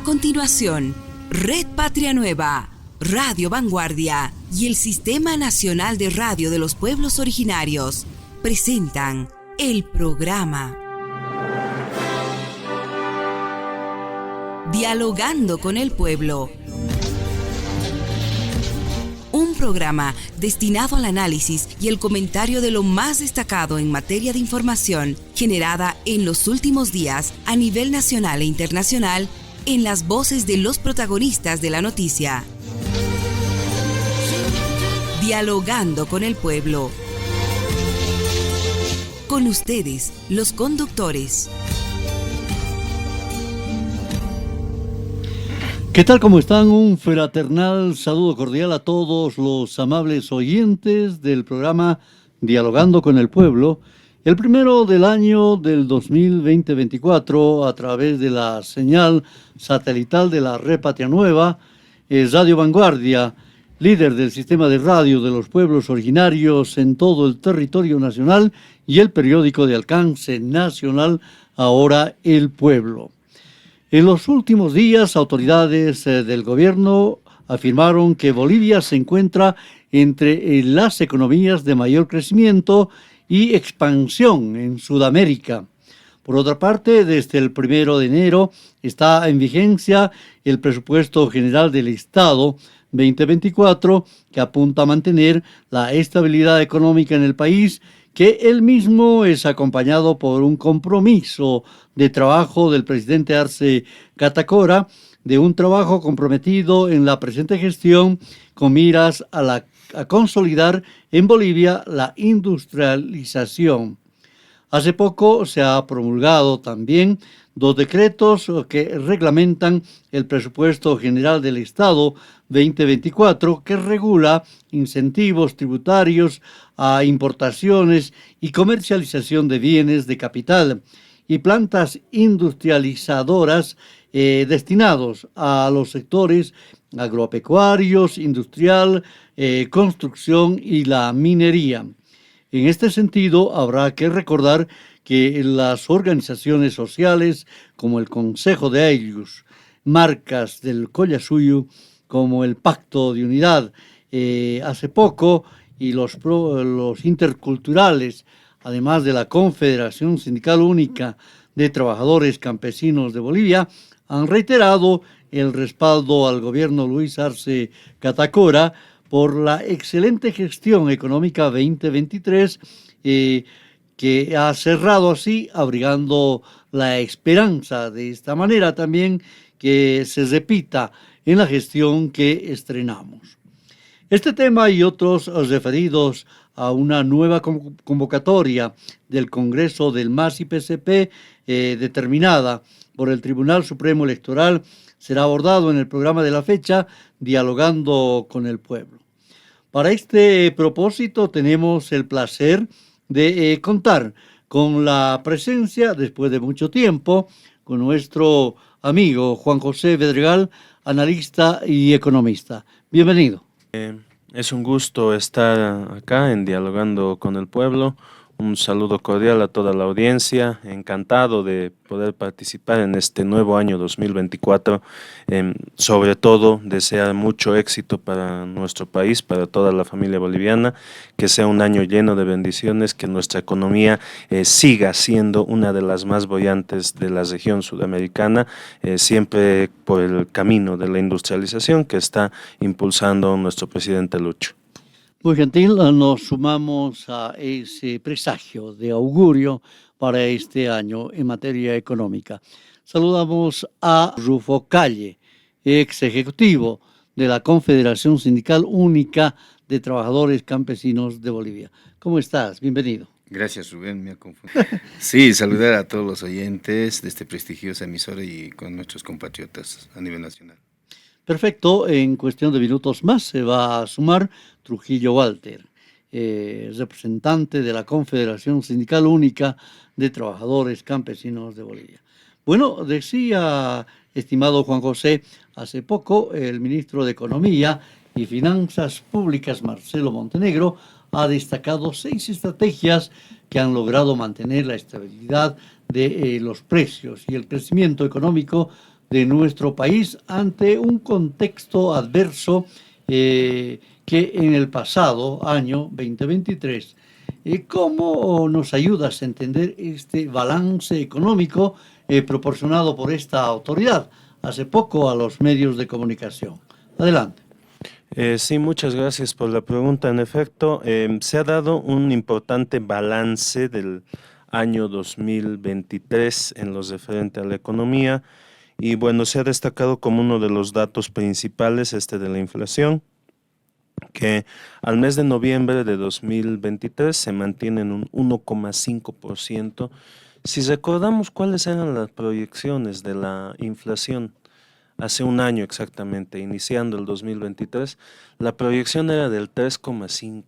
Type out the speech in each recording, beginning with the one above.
continuación, Red Patria Nueva, Radio Vanguardia y el Sistema Nacional de Radio de los Pueblos Originarios presentan el programa Dialogando con el Pueblo. Un programa destinado al análisis y el comentario de lo más destacado en materia de información generada en los últimos días a nivel nacional e internacional en las voces de los protagonistas de la noticia. Dialogando con el Pueblo. Con ustedes, los conductores. ¿Qué tal? ¿Cómo están? Un fraternal saludo cordial a todos los amables oyentes del programa Dialogando con el Pueblo, el primero del año del 2024 a través de la señal satelital de la Red Patria Nueva, Radio Vanguardia, líder del sistema de radio de los pueblos originarios en todo el territorio nacional, y el periódico de alcance nacional, ahora El Pueblo. En los últimos días, autoridades del gobierno afirmaron que Bolivia se encuentra entre las economías de mayor crecimiento y expansión en Sudamérica. Por otra parte, desde el 1 de enero está en vigencia el Presupuesto General del Estado 2024, que apunta a mantener la estabilidad económica en el país, que él mismo es acompañado por un compromiso de trabajo del presidente Arce Catacora, de un trabajo comprometido en la presente gestión con miras a consolidar en Bolivia la industrialización. Hace poco se ha promulgado también 2 decretos que reglamentan el Presupuesto General del Estado 2024, que regula incentivos tributarios a importaciones y comercialización de bienes de capital y plantas industrializadoras destinados a los sectores agropecuarios, industrial, construcción y la minería. En este sentido, habrá que recordar que las organizaciones sociales como el Consejo de Ayllus, marcas del Collasuyo como el Pacto de Unidad hace poco, y los interculturales, además de la Confederación Sindical Única de Trabajadores Campesinos de Bolivia, han reiterado el respaldo al gobierno Luis Arce Catacora por la excelente gestión económica 2023, que ha cerrado así, abrigando la esperanza de esta manera también que se repita en la gestión que estrenamos. Este tema y otros referidos a una nueva convocatoria del Congreso del MAS y PCP determinada por el Tribunal Supremo Electoral será abordado en el programa de la fecha Dialogando con el Pueblo. Para este propósito tenemos el placer de contar con la presencia, después de mucho tiempo, con nuestro amigo Juan José Bedregal, analista y economista. Bienvenido. Es un gusto estar acá en Dialogando con el Pueblo. Un saludo cordial a toda la audiencia, encantado de poder participar en este nuevo año 2024, sobre todo desear mucho éxito para nuestro país, para toda la familia boliviana, que sea un año lleno de bendiciones, que nuestra economía siga siendo una de las más bollantes de la región sudamericana, siempre por el camino de la industrialización que está impulsando nuestro presidente Lucho. Muy gentil, nos sumamos a ese presagio de augurio para este año en materia económica. Saludamos a Rufo Calle, ex ejecutivo de la Confederación Sindical Única de Trabajadores Campesinos de Bolivia. ¿Cómo estás? Bienvenido. Gracias, Rubén, me ha confundido. Sí, saludar a todos los oyentes de este prestigiosa emisora y con nuestros compatriotas a nivel nacional. Perfecto, en cuestión de minutos más se va a sumar Trujillo Walter, representante de la Confederación Sindical Única de Trabajadores Campesinos de Bolivia. Bueno, decía, estimado Juan José, hace poco el ministro de Economía y Finanzas Públicas, Marcelo Montenegro, ha destacado 6 estrategias que han logrado mantener la estabilidad de los precios y el crecimiento económico de nuestro país ante un contexto adverso que en el pasado año 2023. ¿Cómo nos ayudas a entender este balance económico proporcionado por esta autoridad hace poco a los medios de comunicación? Adelante. Sí, muchas gracias por la pregunta. En efecto, se ha dado un importante balance del año 2023 en lo referente a la economía y bueno, se ha destacado como uno de los datos principales de la inflación, que al mes de noviembre de 2023 se mantiene en un 1,5%. Si recordamos cuáles eran las proyecciones de la inflación hace un año exactamente, iniciando el 2023, la proyección era del 3,5%.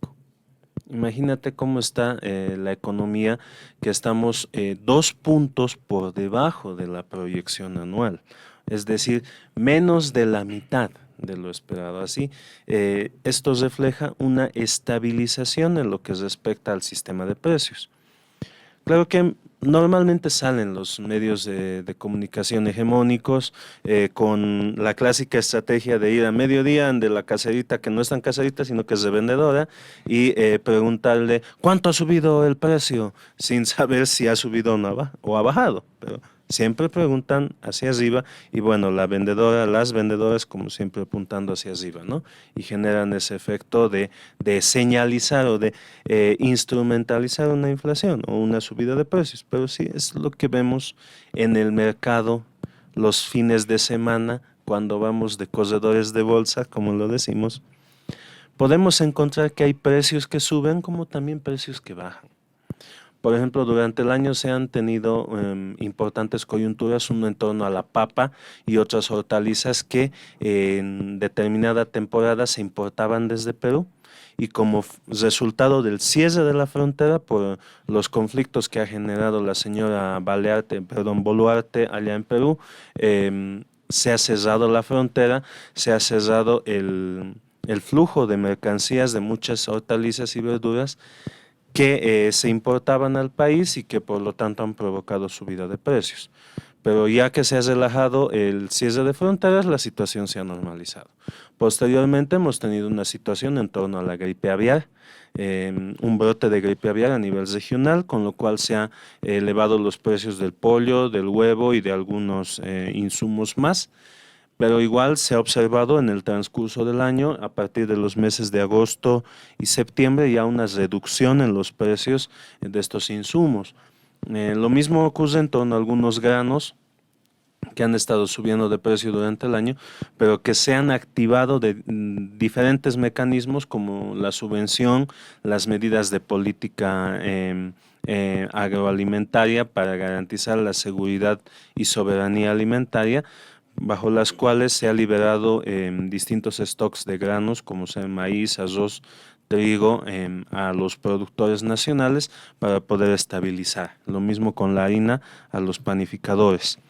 Imagínate cómo está la economía, que estamos 2 puntos por debajo de la proyección anual, es decir, menos de la mitad de lo esperado. Así, esto refleja una estabilización en lo que respecta al sistema de precios. Claro que normalmente salen los medios de comunicación hegemónicos con la clásica estrategia de ir a mediodía de la caserita, que no es tan caserita, sino que es revendedora, y preguntarle cuánto ha subido el precio, sin saber si ha subido o ha bajado. Pero siempre preguntan hacia arriba y bueno, las vendedoras como siempre apuntando hacia arriba, ¿no? Y generan ese efecto de señalizar o de instrumentalizar una inflación o una subida de precios. Pero sí, es lo que vemos en el mercado los fines de semana cuando vamos de corredores de bolsa, como lo decimos. Podemos encontrar que hay precios que suben como también precios que bajan. Por ejemplo, durante el año se han tenido importantes coyunturas, uno en torno a la papa y otras hortalizas que en determinada temporada se importaban desde Perú y como resultado del cierre de la frontera por los conflictos que ha generado la señora Boluarte allá en Perú, se ha cerrado la frontera, se ha cerrado el flujo de mercancías de muchas hortalizas y verduras que se importaban al país y que por lo tanto han provocado subida de precios. Pero ya que se ha relajado el cierre de fronteras, la situación se ha normalizado. Posteriormente hemos tenido una situación en torno a la gripe aviar, un brote de gripe aviar a nivel regional, con lo cual se han elevado los precios del pollo, del huevo y de algunos insumos más. Pero igual se ha observado en el transcurso del año, a partir de los meses de agosto y septiembre, ya una reducción en los precios de estos insumos. Lo mismo ocurre en torno a algunos granos que han estado subiendo de precio durante el año, pero que se han activado de diferentes mecanismos como la subvención, las medidas de política agroalimentaria para garantizar la seguridad y soberanía alimentaria, bajo las cuales se ha liberado distintos stocks de granos como sea maíz, arroz, trigo a los productores nacionales para poder estabilizar. Lo mismo con la harina a los panificadores.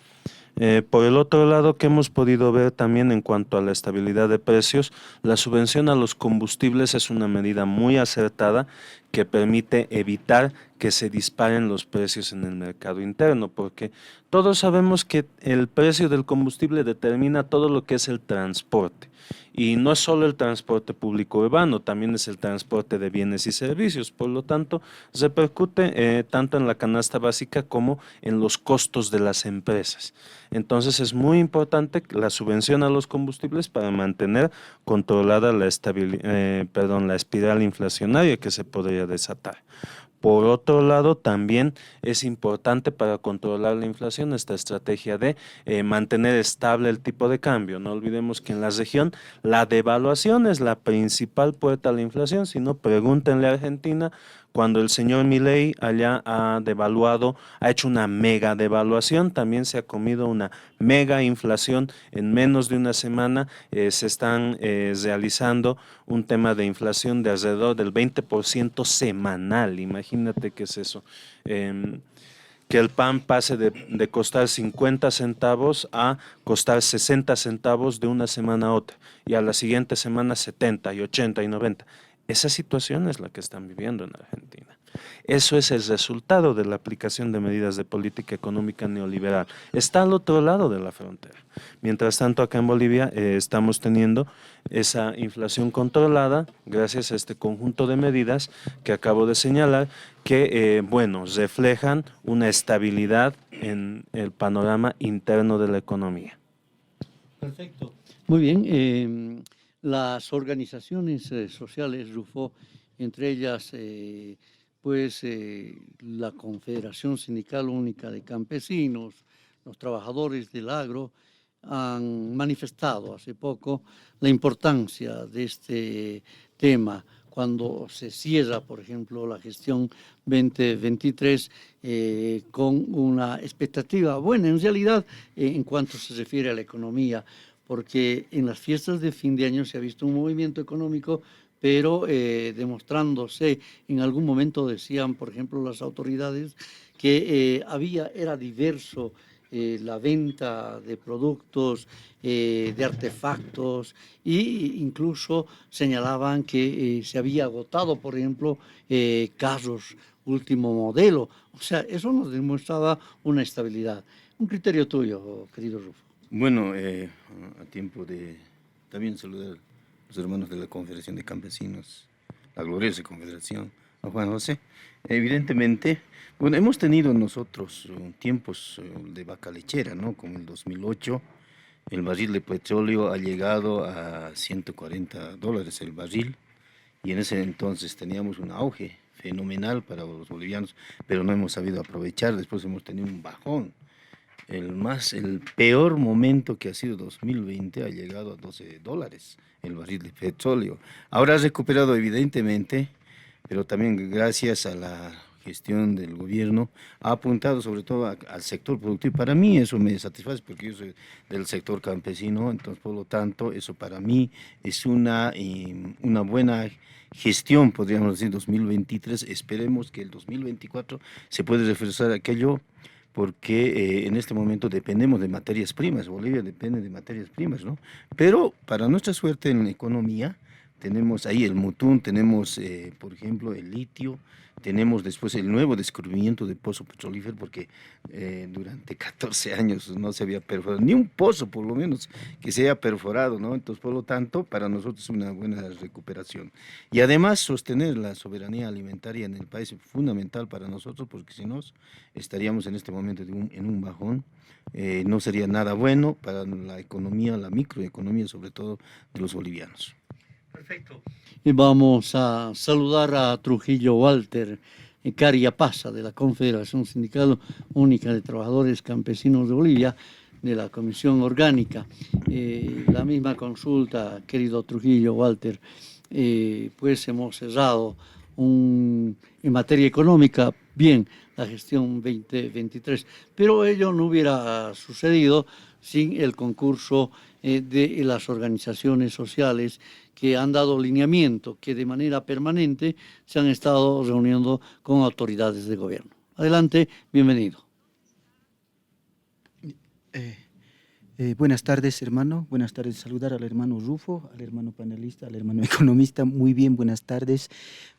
Por el otro lado, que hemos podido ver también en cuanto a la estabilidad de precios, la subvención a los combustibles es una medida muy acertada que permite evitar que se disparen los precios en el mercado interno, porque todos sabemos que el precio del combustible determina todo lo que es el transporte. Y no es solo el transporte público urbano, también es el transporte de bienes y servicios. Por lo tanto, repercute tanto en la canasta básica como en los costos de las empresas. Entonces, es muy importante la subvención a los combustibles para mantener controlada la espiral inflacionaria que se podría desatar. Por otro lado, también es importante para controlar la inflación esta estrategia de mantener estable el tipo de cambio. No olvidemos que en la región la devaluación es la principal puerta a la inflación. Si no, pregúntenle a Argentina, cuando el señor Milei allá ha devaluado, ha hecho una mega devaluación, también se ha comido una mega inflación. En menos de una semana se están realizando un tema de inflación de alrededor del 20% semanal. Imagínate qué es eso. Que el pan pase de costar 50 centavos a costar 60 centavos de una semana a otra, y a la siguiente semana 70 y 80 y 90. Esa situación es la que están viviendo en Argentina. Eso es el resultado de la aplicación de medidas de política económica neoliberal. Está al otro lado de la frontera. Mientras tanto, acá en Bolivia estamos teniendo esa inflación controlada gracias a este conjunto de medidas que acabo de señalar que, reflejan una estabilidad en el panorama interno de la economía. Perfecto. Muy bien. Las organizaciones sociales, Rufo, entre ellas la Confederación Sindical Única de Campesinos, los trabajadores del agro, han manifestado hace poco la importancia de este tema cuando se cierra, por ejemplo, la gestión 2023 con una expectativa buena, en realidad, en cuanto se refiere a la economía, porque en las fiestas de fin de año se ha visto un movimiento económico, pero demostrándose, en algún momento decían, por ejemplo, las autoridades, que era diverso la venta de productos, de artefactos, e incluso señalaban que se había agotado, por ejemplo, carros último modelo. O sea, eso nos demostraba una estabilidad. Un criterio tuyo, querido Rufo. Bueno, a tiempo de también saludar a los hermanos de la Confederación de Campesinos, la gloriosa Confederación, a Juan José. Evidentemente, bueno, hemos tenido nosotros tiempos de vaca lechera, ¿no? Como el 2008, el barril de petróleo ha llegado a $140 el barril, y en ese entonces teníamos un auge fenomenal para los bolivianos, pero no hemos sabido aprovechar. Después hemos tenido un bajón. El peor momento, que ha sido 2020, ha llegado a $12 el barril de petróleo. Ahora ha recuperado evidentemente, pero también gracias a la gestión del gobierno ha apuntado sobre todo al sector productivo. Para mí eso me satisface porque yo soy del sector campesino, entonces por lo tanto eso para mí es una buena gestión, podríamos decir, 2023. Esperemos que el 2024 se pueda reforzar aquello, porque en este momento dependemos de materias primas. Bolivia depende de materias primas, ¿no? Pero para nuestra suerte en la economía tenemos ahí el mutún, tenemos por ejemplo el litio, tenemos después el nuevo descubrimiento de pozo petrolífero, porque durante 14 años no se había perforado, ni un pozo por lo menos que se haya perforado, ¿no? Entonces, por lo tanto, para nosotros es una buena recuperación. Y además, sostener la soberanía alimentaria en el país es fundamental para nosotros, porque si no, estaríamos en este momento en un bajón. No sería nada bueno para la economía, la microeconomía, sobre todo de los bolivianos. Perfecto. Y vamos a saludar a Trujillo Walter Cariapasa, de la Confederación Sindical Única de Trabajadores Campesinos de Bolivia, de la Comisión Orgánica. La misma consulta, querido Trujillo Walter, pues hemos cerrado en materia económica bien la gestión 2023, pero ello no hubiera sucedido sin el concurso de las organizaciones sociales que han dado lineamiento, que de manera permanente se han estado reuniendo con autoridades de gobierno. Adelante, bienvenido. Buenas tardes, hermano. Buenas tardes. Saludar al hermano Rufo, al hermano panelista, al hermano economista. Muy bien, buenas tardes.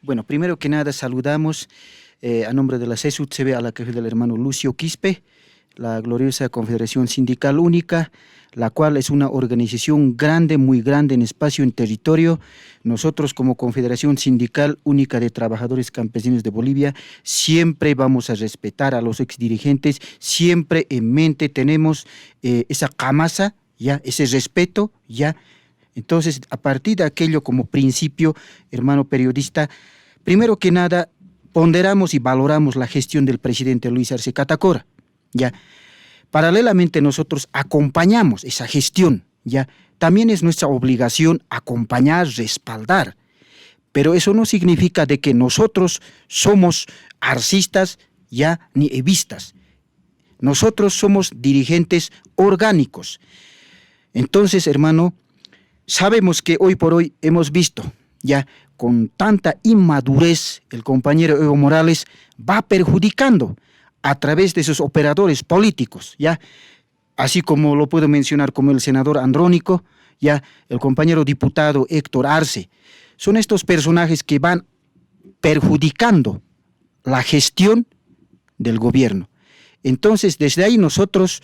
Bueno, primero que nada saludamos a nombre de la CSUTCB a la cabeza del hermano Lucio Quispe, la gloriosa Confederación Sindical Única, la cual es una organización grande, muy grande en espacio, en territorio. Nosotros como Confederación Sindical Única de Trabajadores Campesinos de Bolivia siempre vamos a respetar a los exdirigentes, siempre en mente tenemos esa camasa, ya, ese respeto, ya. Entonces, a partir de aquello como principio, hermano periodista, primero que nada, ponderamos y valoramos la gestión del presidente Luis Arce Catacora, ya. Paralelamente nosotros acompañamos esa gestión, ya. También es nuestra obligación acompañar, respaldar, pero eso no significa de que nosotros somos arcistas, ya, ni evistas. Nosotros somos dirigentes orgánicos. Entonces, hermano, sabemos que hoy por hoy hemos visto, ya, con tanta inmadurez, el compañero Evo Morales va perjudicando a través de sus operadores políticos, ya, así como lo puedo mencionar como el senador Andrónico, ya, el compañero diputado Héctor Arce. son estos personajes que van perjudicando la gestión del gobierno. Entonces, desde ahí nosotros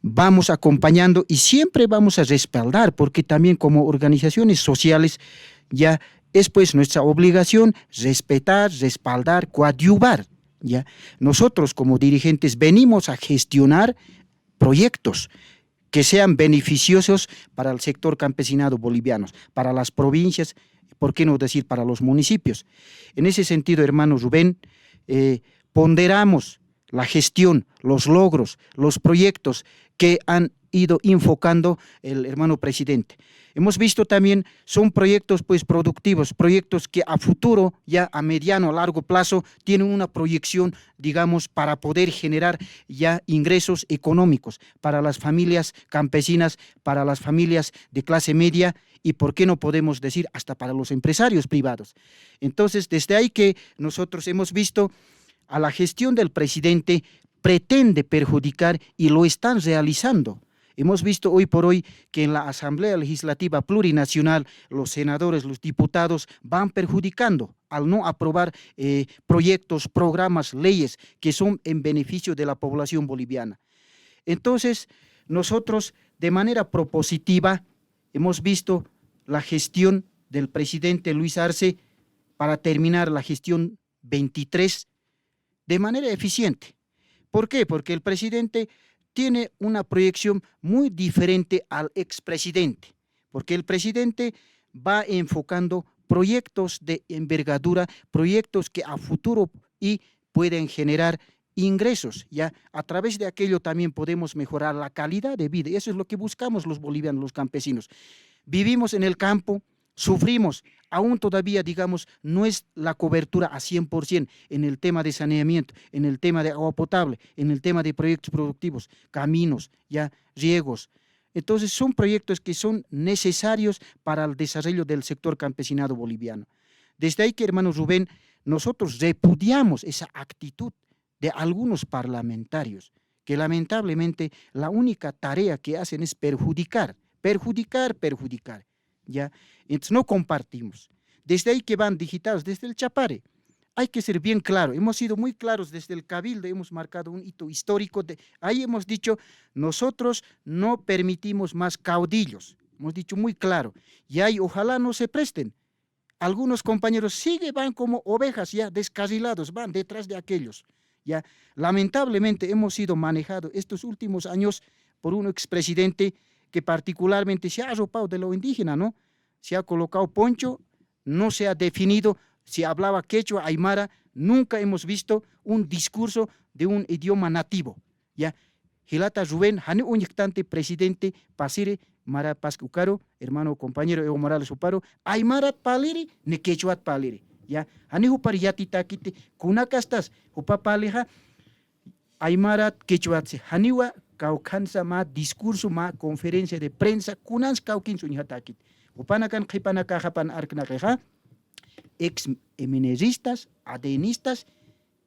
vamos acompañando y siempre vamos a respaldar, porque también como organizaciones sociales ya es pues nuestra obligación respetar, respaldar, coadyuvar. ¿Ya? Nosotros como dirigentes venimos a gestionar proyectos que sean beneficiosos para el sector campesinado boliviano, para las provincias, por qué no decir para los municipios. En ese sentido, hermano Rubén, ponderamos la gestión, los logros, los proyectos que han ido enfocando el hermano presidente. Hemos visto también, son proyectos pues productivos, proyectos que a futuro, ya a mediano, a largo plazo, tienen una proyección, digamos, para poder generar ya ingresos económicos para las familias campesinas, para las familias de clase media y, ¿por qué no podemos decir, hasta para los empresarios privados? Entonces, desde ahí que nosotros hemos visto a la gestión del presidente pretende perjudicar y lo están realizando. Hemos visto hoy por hoy que en la Asamblea Legislativa Plurinacional los senadores, los diputados van perjudicando al no aprobar proyectos, programas, leyes que son en beneficio de la población boliviana. Entonces, nosotros de manera propositiva hemos visto la gestión del presidente Luis Arce para terminar la gestión 23 de manera eficiente. ¿Por qué? Porque el presidente tiene una proyección muy diferente al expresidente, porque el presidente va enfocando proyectos de envergadura, proyectos que a futuro y pueden generar ingresos, ya a través de aquello también podemos mejorar la calidad de vida, y eso es lo que buscamos los bolivianos, los campesinos. Vivimos en el campo, sufrimos, aún todavía, digamos, no es la cobertura a 100% en el tema de saneamiento, en el tema de agua potable, en el tema de proyectos productivos, caminos, ya, riegos. Entonces, son proyectos que son necesarios para el desarrollo del sector campesinado boliviano. Desde ahí que, hermano Rubén, nosotros repudiamos esa actitud de algunos parlamentarios, que lamentablemente la única tarea que hacen es perjudicar. ¿Ya? Entonces no compartimos. Desde ahí que van digitados, desde el Chapare, hay que ser bien claro, hemos sido muy claros desde el Cabildo, hemos marcado un hito histórico, ahí hemos dicho, nosotros no permitimos más caudillos, hemos dicho muy claro, y ahí ojalá no se presten. Algunos compañeros van como ovejas ya descarrilados, van detrás de aquellos. Ya, lamentablemente hemos sido manejados estos últimos años por un expresidente que particularmente se ha arropado de lo indígena, ¿no? Se ha colocado poncho, no se ha definido si hablaba quechua, aymara, nunca hemos visto un discurso de un idioma nativo, ¿ya? Hilata Rubén, Hane Uñectante, presidente, Pasire, Mara Pascucaro, hermano compañero Evo Morales Uparo, aymarat paliri, ne quechuat paliri, ¿ya? Hane Upari Yatita Kite, Kunakastas, Upapaleja, aymarat quechuatse, Haniwa, Caucansa ma discurso ma conferencia de prensa kunans cauquin suñatakit. Upanakan kipanaka japan arknakeja, ex emineristas, adenistas,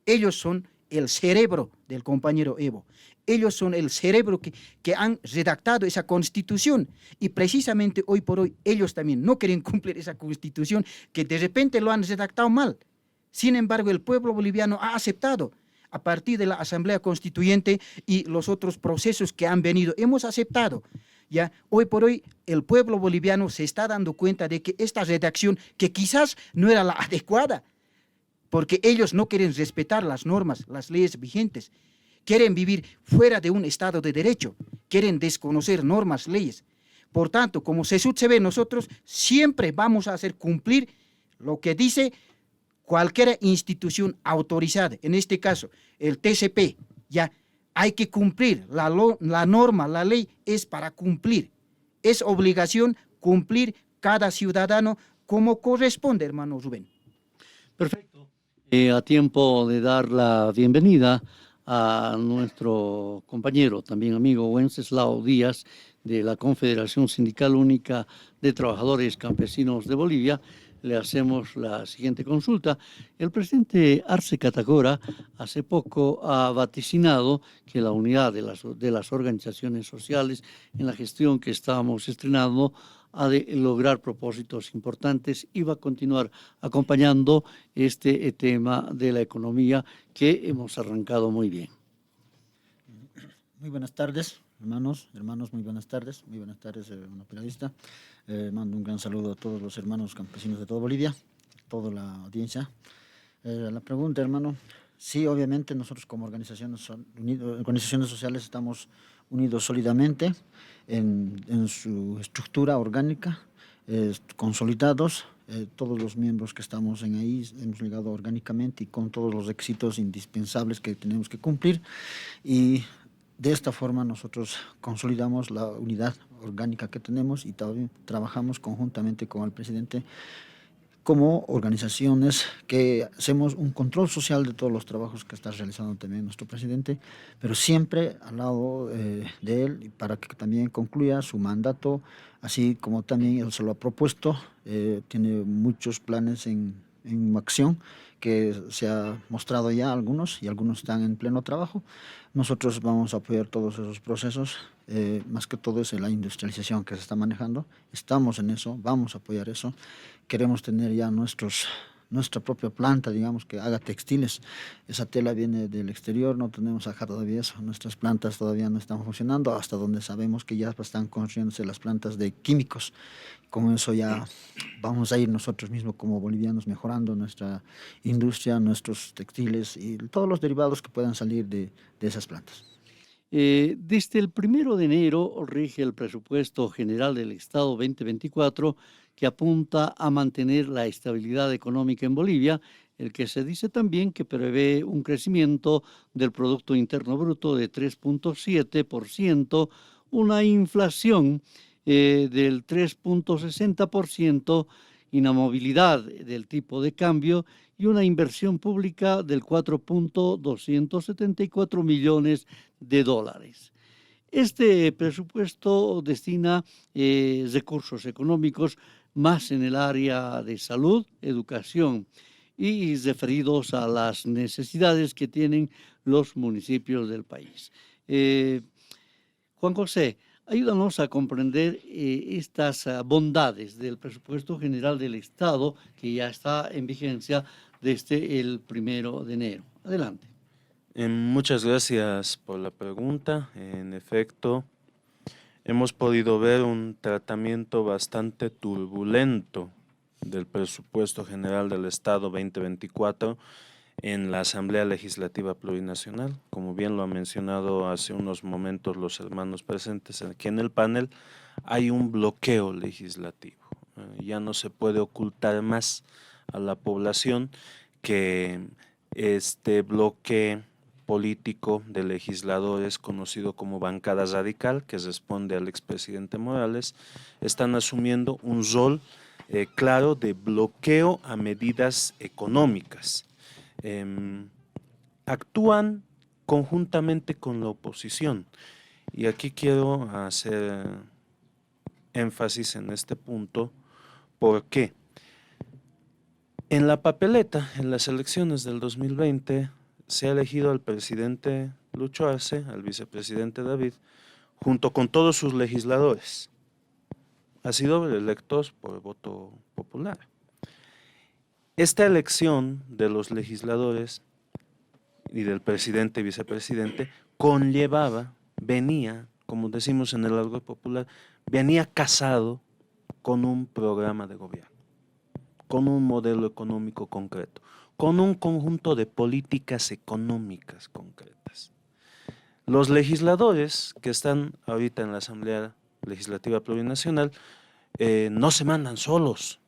ellos son el cerebro del compañero Evo. Ellos son el cerebro que han redactado esa constitución y precisamente hoy por hoy ellos también no quieren cumplir esa constitución que de repente lo han redactado mal. Sin embargo, el pueblo boliviano ha aceptado. A partir de la Asamblea Constituyente y los otros procesos que han venido, hemos aceptado. Ya, hoy por hoy el pueblo boliviano se está dando cuenta de que esta redacción, que quizás no era la adecuada, porque ellos no quieren respetar las normas, las leyes vigentes, quieren vivir fuera de un Estado de Derecho, quieren desconocer normas, leyes. Por tanto, como CESUD se ve, nosotros siempre vamos a hacer cumplir lo que dice cualquier institución autorizada, en este caso el TCP, ya hay que cumplir, la norma, la ley es para cumplir, es obligación cumplir cada ciudadano como corresponde, hermano Rubén. Perfecto. A tiempo de dar la bienvenida a nuestro compañero, también amigo Wenceslao Díaz, de la Confederación Sindical Única de Trabajadores Campesinos de Bolivia, le hacemos la siguiente consulta. El presidente Arce Catacora hace poco ha vaticinado que la unidad de las organizaciones sociales en la gestión que estábamos estrenando ha de lograr propósitos importantes y va a continuar acompañando este tema de la economía que hemos arrancado muy bien. Muy buenas tardes, hermanos, muy buenas tardes, hermano periodista. Mando un gran saludo a todos los hermanos campesinos de toda Bolivia, toda la audiencia. La pregunta, hermano, sí, obviamente nosotros como organizaciones sociales estamos unidos sólidamente en su estructura orgánica, consolidados. Todos los miembros que estamos en ahí hemos llegado orgánicamente y con todos los requisitos indispensables que tenemos que cumplir, y de esta forma nosotros consolidamos la unidad orgánica que tenemos y también trabajamos conjuntamente con el presidente como organizaciones que hacemos un control social de todos los trabajos que está realizando también nuestro presidente, pero siempre al lado de él, para que también concluya su mandato, así como también él se lo ha propuesto. Tiene muchos planes en acción que se ha mostrado ya algunos, y algunos están en pleno trabajo. Nosotros vamos a apoyar todos esos procesos, más que todo es la industrialización que se está manejando. Estamos en eso, vamos a apoyar eso. Queremos tener ya nuestra propia planta, digamos, que haga textiles. Esa tela viene del exterior, no tenemos acá todavía eso. Nuestras plantas todavía no están funcionando, hasta donde sabemos que ya están construyéndose las plantas de químicos. Con eso ya vamos a ir nosotros mismos como bolivianos mejorando nuestra industria, nuestros textiles y todos los derivados que puedan salir de esas plantas. Desde el 1 de enero rige el presupuesto general del Estado 2024, que apunta a mantener la estabilidad económica en Bolivia, el que se dice también que prevé un crecimiento del Producto Interno Bruto de 3.7%, una inflación del 3.60%, inamovilidad del tipo de cambio y una inversión pública del 4.274 millones de dólares. Este presupuesto destina recursos económicos más en el área de salud, educación y referidos a las necesidades que tienen los municipios del país. Juan José, ayúdanos a comprender estas bondades del presupuesto general del Estado que ya está en vigencia desde el 1 de enero. Adelante. Muchas gracias por la pregunta. En efecto, hemos podido ver un tratamiento bastante turbulento del presupuesto general del Estado 2024 en la Asamblea Legislativa Plurinacional. Como bien lo han mencionado hace unos momentos los hermanos presentes aquí en el panel, hay un bloqueo legislativo. Ya no se puede ocultar más a la población que este bloque político de legisladores conocido como bancada radical, que responde al expresidente Morales, están asumiendo un rol claro de bloqueo a medidas económicas. Actúan conjuntamente con la oposición, y aquí quiero hacer énfasis en este punto. ¿Por qué? En la papeleta, en las elecciones del 2020, se ha elegido al presidente Lucho Arce, al vicepresidente David, junto con todos sus legisladores. Ha sido electos por voto popular. Esta elección de los legisladores y del presidente y vicepresidente conllevaba, venía, como decimos en el argot popular, venía casado con un programa de gobierno, con un modelo económico concreto, con un conjunto de políticas económicas concretas. Los legisladores que están ahorita en la Asamblea Legislativa Plurinacional no se mandan solos,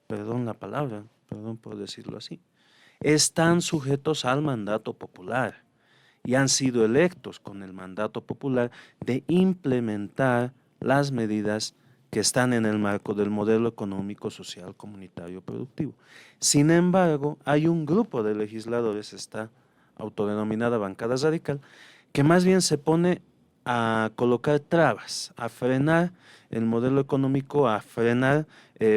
perdón la palabra, perdón por decirlo así, están sujetos al mandato popular y han sido electos con el mandato popular de implementar las medidas que están en el marco del modelo económico, social, comunitario, productivo. Sin embargo, hay un grupo de legisladores, esta autodenominada bancada radical, que más bien se pone a colocar trabas, a frenar el modelo económico, a frenar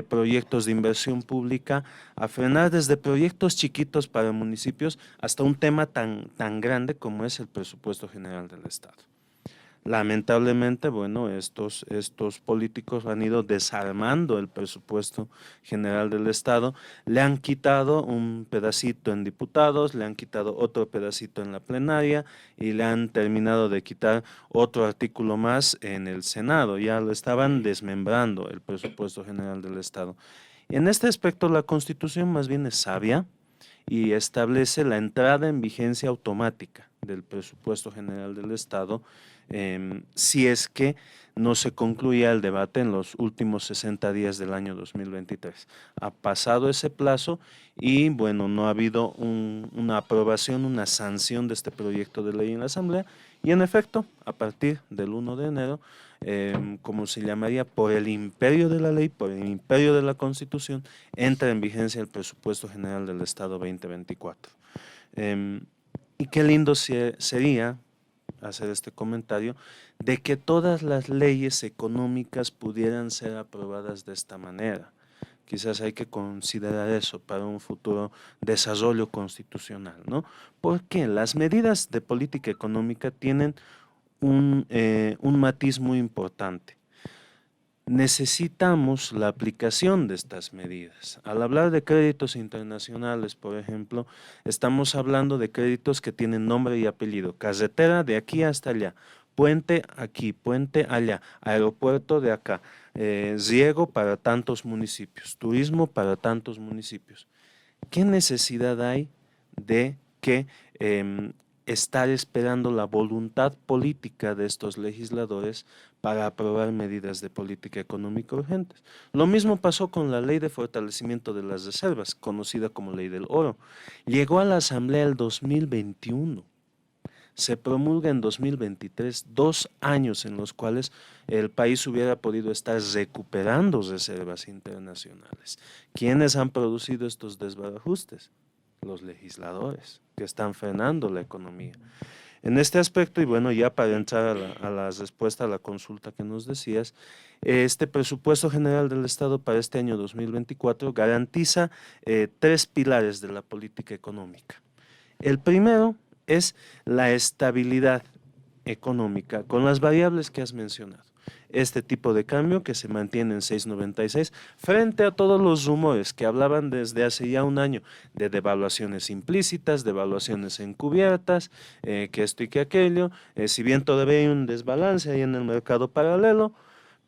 proyectos de inversión pública, a frenar desde proyectos chiquitos para municipios hasta un tema tan grande como es el presupuesto general del Estado. Lamentablemente, bueno, estos políticos han ido desarmando el presupuesto general del Estado, le han quitado un pedacito en diputados, le han quitado otro pedacito en la plenaria y le han terminado de quitar otro artículo más en el Senado. Ya lo estaban desmembrando el presupuesto general del Estado. En este aspecto, la Constitución más bien es sabia y establece la entrada en vigencia automática del presupuesto general del Estado si es que no se concluya el debate en los últimos 60 días del año 2023. Ha pasado ese plazo y, bueno, no ha habido una aprobación, una sanción de este proyecto de ley en la Asamblea y, en efecto, a partir del 1 de enero, como se llamaría, por el imperio de la ley, por el imperio de la Constitución, entra en vigencia el presupuesto general del Estado 2024. Y qué lindo sería hacer este comentario de que todas las leyes económicas pudieran ser aprobadas de esta manera. Quizás hay que considerar eso para un futuro desarrollo constitucional, ¿no? Porque las medidas de política económica tienen un matiz muy importante. Necesitamos la aplicación de estas medidas. Al hablar de créditos internacionales, por ejemplo, estamos hablando de créditos que tienen nombre y apellido. Carretera de aquí hasta allá, puente aquí, puente allá, aeropuerto de acá, riego para tantos municipios, turismo para tantos municipios. ¿Qué necesidad hay de que estar esperando la voluntad política de estos legisladores para aprobar medidas de política económica urgentes? Lo mismo pasó con la Ley de Fortalecimiento de las Reservas, conocida como Ley del Oro. Llegó a la Asamblea el 2021. Se promulga en 2023, 2 años en los cuales el país hubiera podido estar recuperando reservas internacionales. ¿Quiénes han producido estos desbarajustes? Los legisladores que están frenando la economía. En este aspecto, y bueno, ya para entrar a la respuesta a la consulta que nos decías, este presupuesto general del Estado para este año 2024 garantiza 3 pilares de la política económica. El primero es la estabilidad económica con las variables que has mencionado. Este tipo de cambio que se mantiene en 6.96 frente a todos los rumores que hablaban desde hace ya un año de devaluaciones implícitas, devaluaciones encubiertas, que esto y que aquello, si bien todavía hay un desbalance ahí en el mercado paralelo,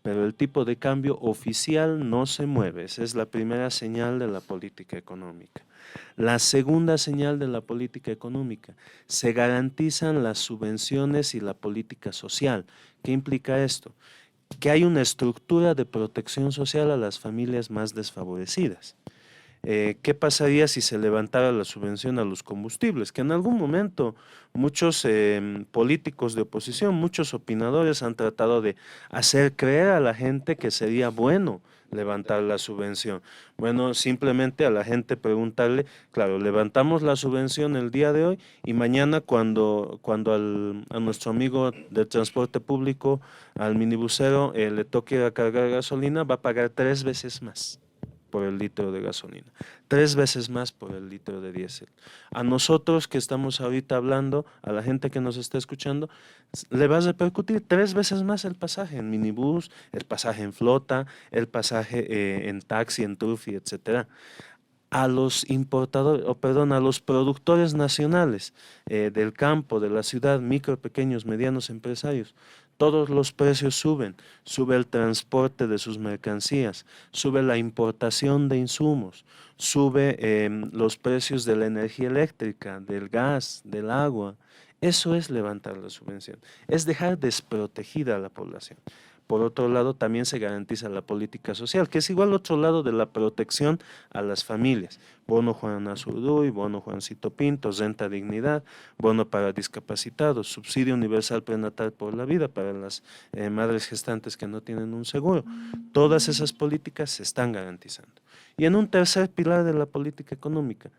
pero el tipo de cambio oficial no se mueve. Esa es la primera señal de la política económica. La segunda señal de la política económica, se garantizan las subvenciones y la política social. ¿Qué implica esto? Que hay una estructura de protección social a las familias más desfavorecidas. ¿Qué pasaría si se levantara la subvención a los combustibles? Que en algún momento muchos políticos de oposición, muchos opinadores han tratado de hacer creer a la gente que sería bueno levantar la subvención. Bueno, simplemente a la gente preguntarle, claro, levantamos la subvención el día de hoy y mañana cuando a nuestro amigo del transporte público, al minibusero, le toque ir a cargar gasolina, va a pagar 3 veces más por el litro de gasolina, 3 veces más por el litro de diésel. A nosotros que estamos ahorita hablando, a la gente que nos está escuchando, le va a repercutir 3 veces más el pasaje en minibús, el pasaje en flota, el pasaje en taxi, en turfi, etcétera. A los importadores, a los productores nacionales del campo, de la ciudad, micro, pequeños, medianos empresarios, todos los precios suben, sube el transporte de sus mercancías, sube la importación de insumos, sube los precios de la energía eléctrica, del gas, del agua. Eso es levantar la subvención, es dejar desprotegida a la población. Por otro lado, también se garantiza la política social, que es igual otro lado de la protección a las familias. Bono Juan Azurduy, bono Juancito Pinto, renta dignidad, bono para discapacitados, subsidio universal prenatal por la vida para las madres gestantes que no tienen un seguro. Todas esas políticas se están garantizando. Y en un tercer pilar de la política económica,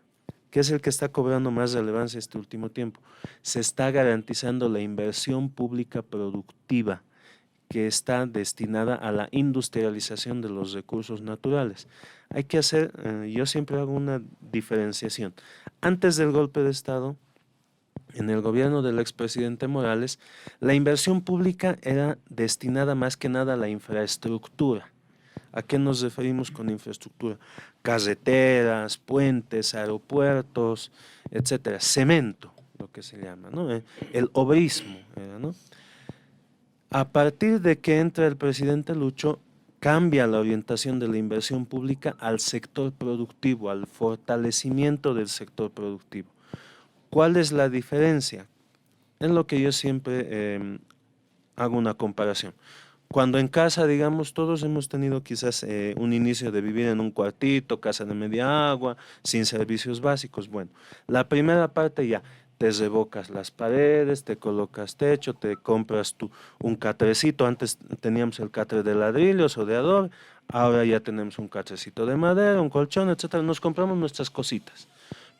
que es el que está cobrando más relevancia este último tiempo, se está garantizando la inversión pública productiva, que está destinada a la industrialización de los recursos naturales. Hay que hacer, yo siempre hago una diferenciación. Antes del golpe de Estado, en el gobierno del expresidente Morales, la inversión pública era destinada más que nada a la infraestructura. ¿A qué nos referimos con infraestructura? Carreteras, puentes, aeropuertos, etcétera. Cemento, lo que se llama, ¿no? El obrismo era, ¿no? A partir de que entra el presidente Lucho, cambia la orientación de la inversión pública al sector productivo, al fortalecimiento del sector productivo. ¿Cuál es la diferencia? Es lo que yo siempre hago una comparación. Cuando en casa, digamos, todos hemos tenido quizás un inicio de vivir en un cuartito, casa de media agua, sin servicios básicos. Bueno, la primera parte ya, te revocas las paredes, te colocas techo, te compras un catrecito. Antes teníamos el catre de ladrillos o de adobe, ahora ya tenemos un catrecito de madera, un colchón, etcétera. Nos compramos nuestras cositas,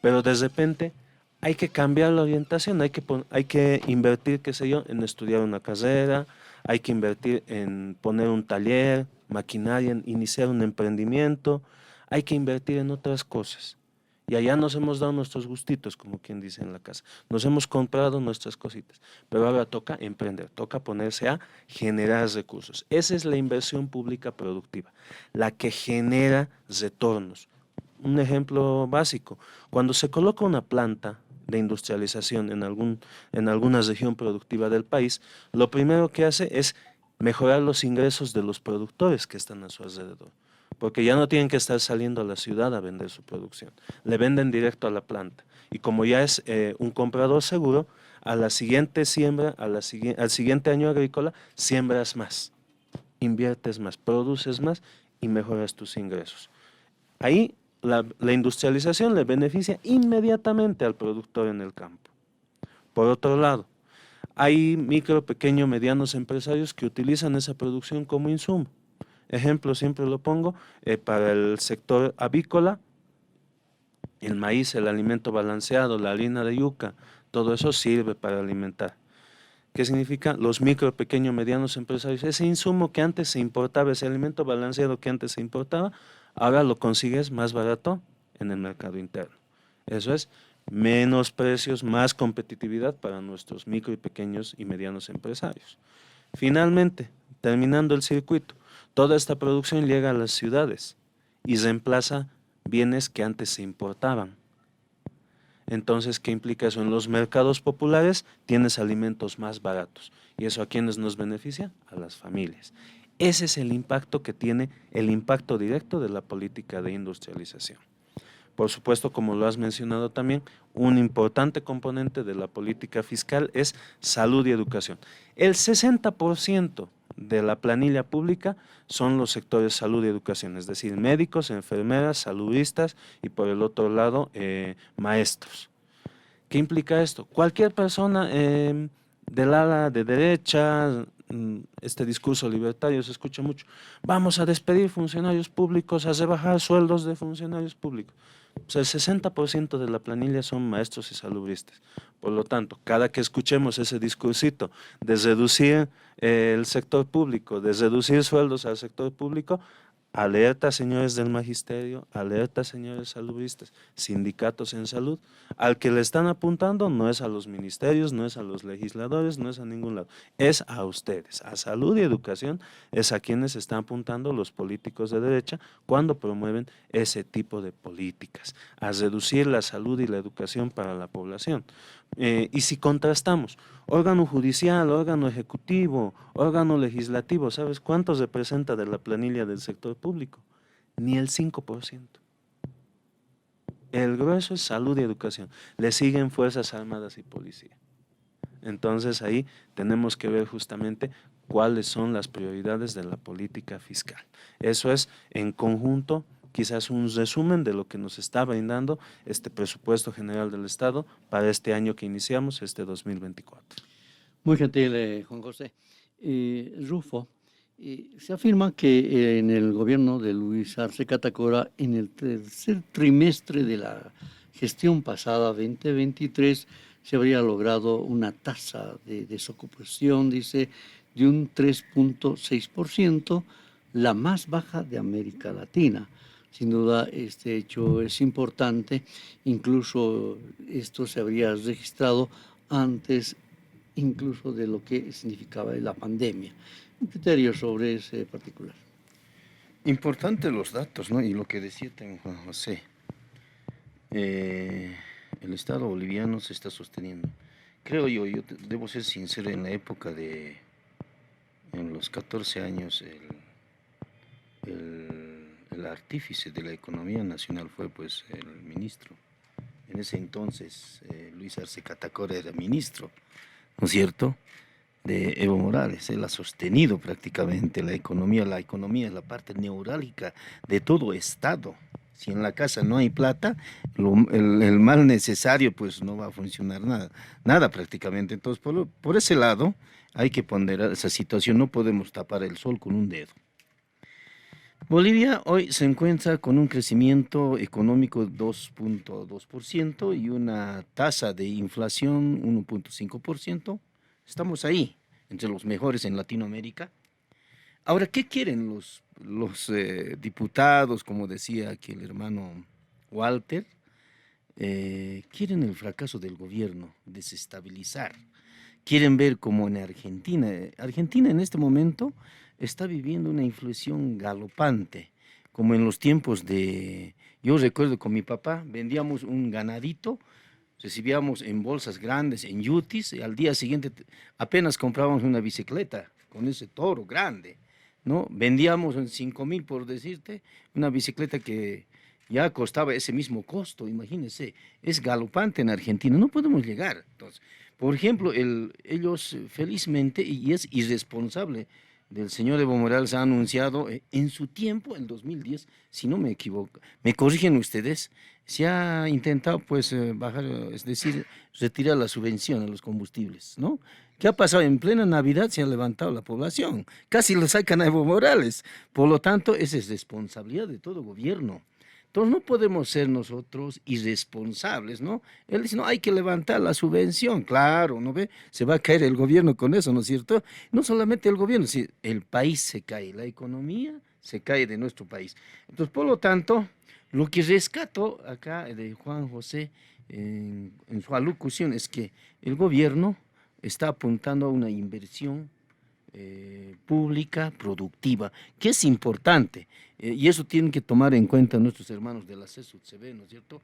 pero de repente hay que cambiar la orientación, hay que invertir, qué sé yo, en estudiar una carrera, hay que invertir en poner un taller, maquinaria, en iniciar un emprendimiento, hay que invertir en otras cosas. Y allá nos hemos dado nuestros gustitos, como quien dice en la casa. Nos hemos comprado nuestras cositas, pero ahora toca emprender, toca ponerse a generar recursos. Esa es la inversión pública productiva, la que genera retornos. Un ejemplo básico, cuando se coloca una planta de industrialización en alguna región productiva del país, lo primero que hace es mejorar los ingresos de los productores que están a su alrededor, porque ya no tienen que estar saliendo a la ciudad a vender su producción, le venden directo a la planta, y como ya es un comprador seguro, a la siguiente siembra, al siguiente año agrícola, siembras más, inviertes más, produces más y mejoras tus ingresos. Ahí la industrialización le beneficia inmediatamente al productor en el campo. Por otro lado, hay micro, pequeño, medianos empresarios que utilizan esa producción como insumo. Ejemplo, siempre lo pongo, para el sector avícola, el maíz, el alimento balanceado, la harina de yuca, todo eso sirve para alimentar. ¿Qué significa? Los micro, pequeño, medianos empresarios, ese insumo que antes se importaba, ese alimento balanceado que antes se importaba, ahora lo consigues más barato en el mercado interno. Eso es menos precios, más competitividad para nuestros micro y pequeños y medianos empresarios. Finalmente, terminando el circuito, toda esta producción llega a las ciudades y reemplaza bienes que antes se importaban. Entonces, ¿qué implica eso? En los mercados populares tienes alimentos más baratos. ¿Y eso a quiénes nos beneficia? A las familias. Ese es el impacto que tiene, el impacto directo de la política de industrialización. Por supuesto, como lo has mencionado también, un importante componente de la política fiscal es salud y educación. El 60% de la planilla pública son los sectores salud y educación, es decir, médicos, enfermeras, saludistas y por el otro lado, maestros. ¿Qué implica esto? Cualquier persona del ala de derecha, este discurso libertario se escucha mucho, vamos a despedir funcionarios públicos, a rebajar sueldos de funcionarios públicos. Pues el 60% de la planilla son maestros y salubristas. Por lo tanto, cada que escuchemos ese discursito de reducir el sector público, de reducir sueldos al sector público, alerta, señores del magisterio, alerta, señores salubristas, sindicatos en salud, al que le están apuntando no es a los ministerios, no es a los legisladores, no es a ningún lado, es a ustedes, a salud y educación, es a quienes están apuntando los políticos de derecha cuando promueven ese tipo de políticas, a reducir la salud y la educación para la población. Y si contrastamos, órgano judicial, órgano ejecutivo, órgano legislativo, ¿sabes cuánto representa de la planilla del sector público? Ni el 5%. El grueso es salud y educación. Le siguen Fuerzas Armadas y Policía. Entonces ahí tenemos que ver justamente cuáles son las prioridades de la política fiscal. Eso es en conjunto quizás un resumen de lo que nos está brindando este presupuesto general del Estado para este año que iniciamos, este 2024. Muy gentil, Juan José. Rufo, se afirma que en el gobierno de Luis Arce Catacora, en el tercer trimestre de la gestión pasada, 2023, se habría logrado una tasa de desocupación, dice, de un 3.6%, la más baja de América Latina. Sin duda, este hecho es importante, incluso esto se habría registrado antes incluso de lo que significaba la pandemia. Un criterio sobre ese particular. Importantes los datos, ¿no? Y lo que decía también Juan José. El Estado boliviano se está sosteniendo. Creo yo debo ser sincero, en la época en los 14 años, el artífice de la economía nacional fue pues el ministro. En ese entonces Luis Arce Catacora era ministro, ¿no es cierto?, de Evo Morales. Él ha sostenido prácticamente la economía. La economía es la parte neurálgica de todo Estado. Si en la casa no hay plata, el mal necesario pues no va a funcionar nada prácticamente. Entonces por ese lado hay que ponderar esa situación, no podemos tapar el sol con un dedo. Bolivia hoy se encuentra con un crecimiento económico de 2.2% y una tasa de inflación 1.5%. Estamos ahí, entre los mejores en Latinoamérica. Ahora, ¿qué quieren los diputados, como decía aquí el hermano Walter? Quieren el fracaso del gobierno, desestabilizar. Quieren ver como en Argentina. Argentina en este momento está viviendo una inflación galopante, como en los tiempos de... Yo recuerdo con mi papá, vendíamos un ganadito, recibíamos en bolsas grandes, en yutis, y al día siguiente apenas comprábamos una bicicleta con ese toro grande, ¿no? Vendíamos en 5.000, por decirte, una bicicleta que ya costaba ese mismo costo, imagínense, es galopante en Argentina, no podemos llegar. Entonces, por ejemplo, ellos felizmente, y es irresponsable del señor Evo Morales, ha anunciado en su tiempo, en 2010, si no me equivoco, me corrigen ustedes, se ha intentado pues bajar, es decir, retirar la subvención a los combustibles, ¿no? ¿Qué ha pasado? En plena Navidad se ha levantado la población, casi lo sacan a Evo Morales, por lo tanto, esa es responsabilidad de todo gobierno. Entonces no podemos ser nosotros irresponsables, ¿no? Él dice, no, hay que levantar la subvención, claro, ¿no ve? Se va a caer el gobierno con eso, ¿no es cierto? No solamente el gobierno, sino el país se cae, la economía se cae de nuestro país. Entonces, por lo tanto, lo que rescato acá de Juan José en su alocución es que el gobierno está apuntando a una inversión pública, productiva, que es importante, y eso tienen que tomar en cuenta nuestros hermanos de la CESUTCB, ¿no es cierto?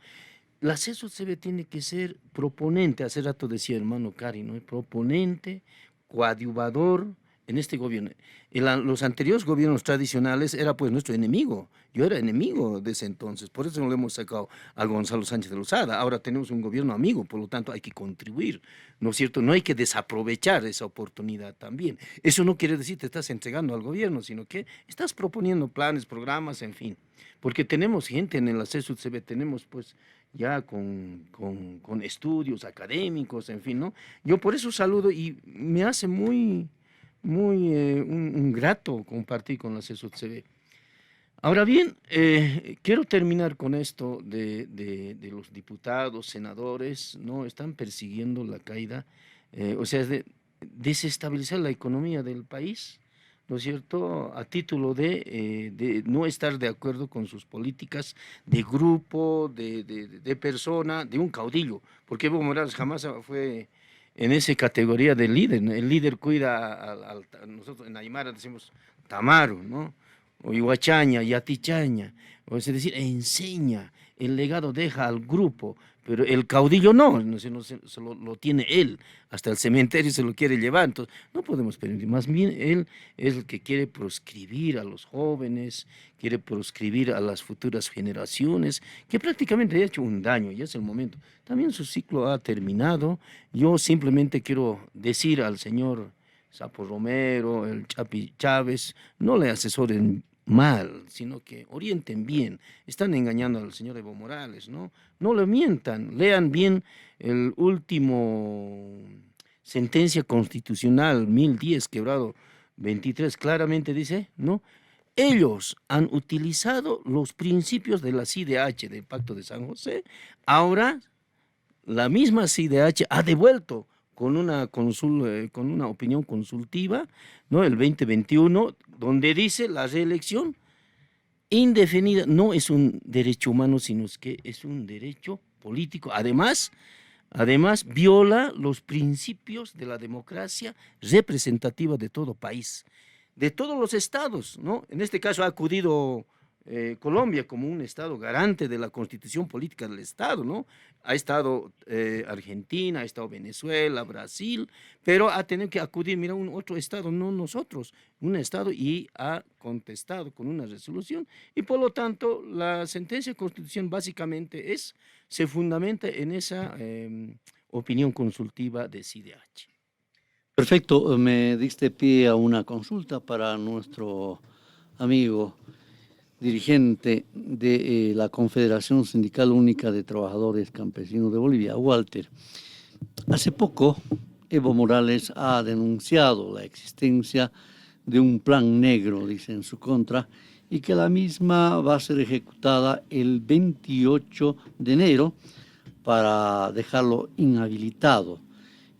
La CESUTCB tiene que ser proponente, hace rato decía el hermano Cari, ¿no? Proponente, coadyuvador en este gobierno. Los anteriores gobiernos tradicionales era pues nuestro enemigo, yo era enemigo de ese entonces, por eso no le hemos sacado a Gonzalo Sánchez de Lozada. Ahora tenemos un gobierno amigo, por lo tanto hay que contribuir, ¿no es cierto? No hay que desaprovechar esa oportunidad también. Eso no quiere decir que te estás entregando al gobierno, sino que estás proponiendo planes, programas, en fin, porque tenemos gente en la CESUTCB, tenemos pues ya con estudios académicos, en fin, ¿no? Yo por eso saludo y me hace muy un grato compartir con la CESUTCB. Ahora bien, quiero terminar con esto de los diputados, senadores, ¿no? Están persiguiendo la caída, o sea, de desestabilizar la economía del país, ¿no es cierto?, a título de no estar de acuerdo con sus políticas de grupo, de persona, de un caudillo, porque Evo Morales jamás fue en esa categoría de líder, ¿no? El líder cuida nosotros en Aymara decimos Tamaru, ¿no? O Iguachaña, Yatichaña, o es decir, enseña, el legado deja al grupo, pero el caudillo no lo tiene él, hasta el cementerio se lo quiere llevar, entonces no podemos permitir, más bien él es el que quiere proscribir a los jóvenes, quiere proscribir a las futuras generaciones, que prácticamente ha hecho un daño, ya es el momento. También su ciclo ha terminado, yo simplemente quiero decir al señor Sapo Romero, el Chapi Chávez, no le asesoren mal, sino que orienten bien. Están engañando al señor Evo Morales, ¿no? No le mientan, lean bien el último sentencia constitucional 1010, quebrado 23, claramente dice, ¿no? Ellos han utilizado los principios de la CIDH, del Pacto de San José, ahora la misma CIDH ha devuelto con una opinión consultiva, ¿no? El 2021, donde dice la reelección indefinida no es un derecho humano, sino que es un derecho político. Además, además viola los principios de la democracia representativa de todo país, de todos los estados, ¿no? En este caso ha acudido Colombia como un estado garante de la constitución política del estado, ¿no? Ha estado Argentina, ha estado Venezuela, Brasil, pero ha tenido que acudir, mira, un otro estado, no nosotros, un estado, y ha contestado con una resolución, y por lo tanto la sentencia de constitución básicamente se fundamenta en esa opinión consultiva de CIDH. Perfecto, me diste pie a una consulta para nuestro amigo dirigente de la Confederación Sindical Única de Trabajadores Campesinos de Bolivia, Walter. Hace poco, Evo Morales ha denunciado la existencia de un plan negro, dice, en su contra, y que la misma va a ser ejecutada el 28 de enero para dejarlo inhabilitado.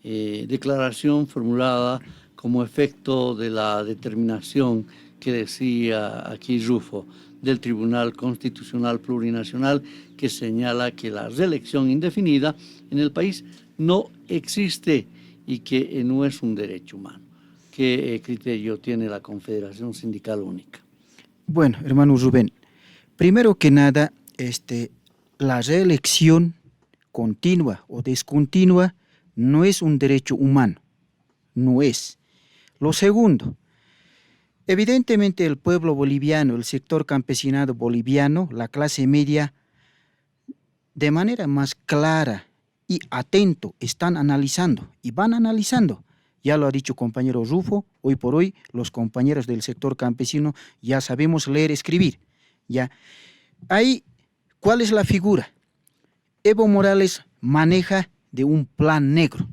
Declaración formulada como efecto de la determinación que decía aquí Rufo, del Tribunal Constitucional Plurinacional, que señala que la reelección indefinida en el país no existe y que no es un derecho humano. ¿Qué criterio tiene la Confederación Sindical Única? Bueno, hermano Rubén, primero que nada, la reelección continua o discontinua no es un derecho humano, no es. Lo segundo, evidentemente el pueblo boliviano, el sector campesinado boliviano, la clase media, de manera más clara y atento están analizando y van analizando. Ya lo ha dicho compañero Rufo, hoy por hoy los compañeros del sector campesino ya sabemos leer, escribir. Ya. Ahí, ¿cuál es la figura? Evo Morales maneja de un plan negro.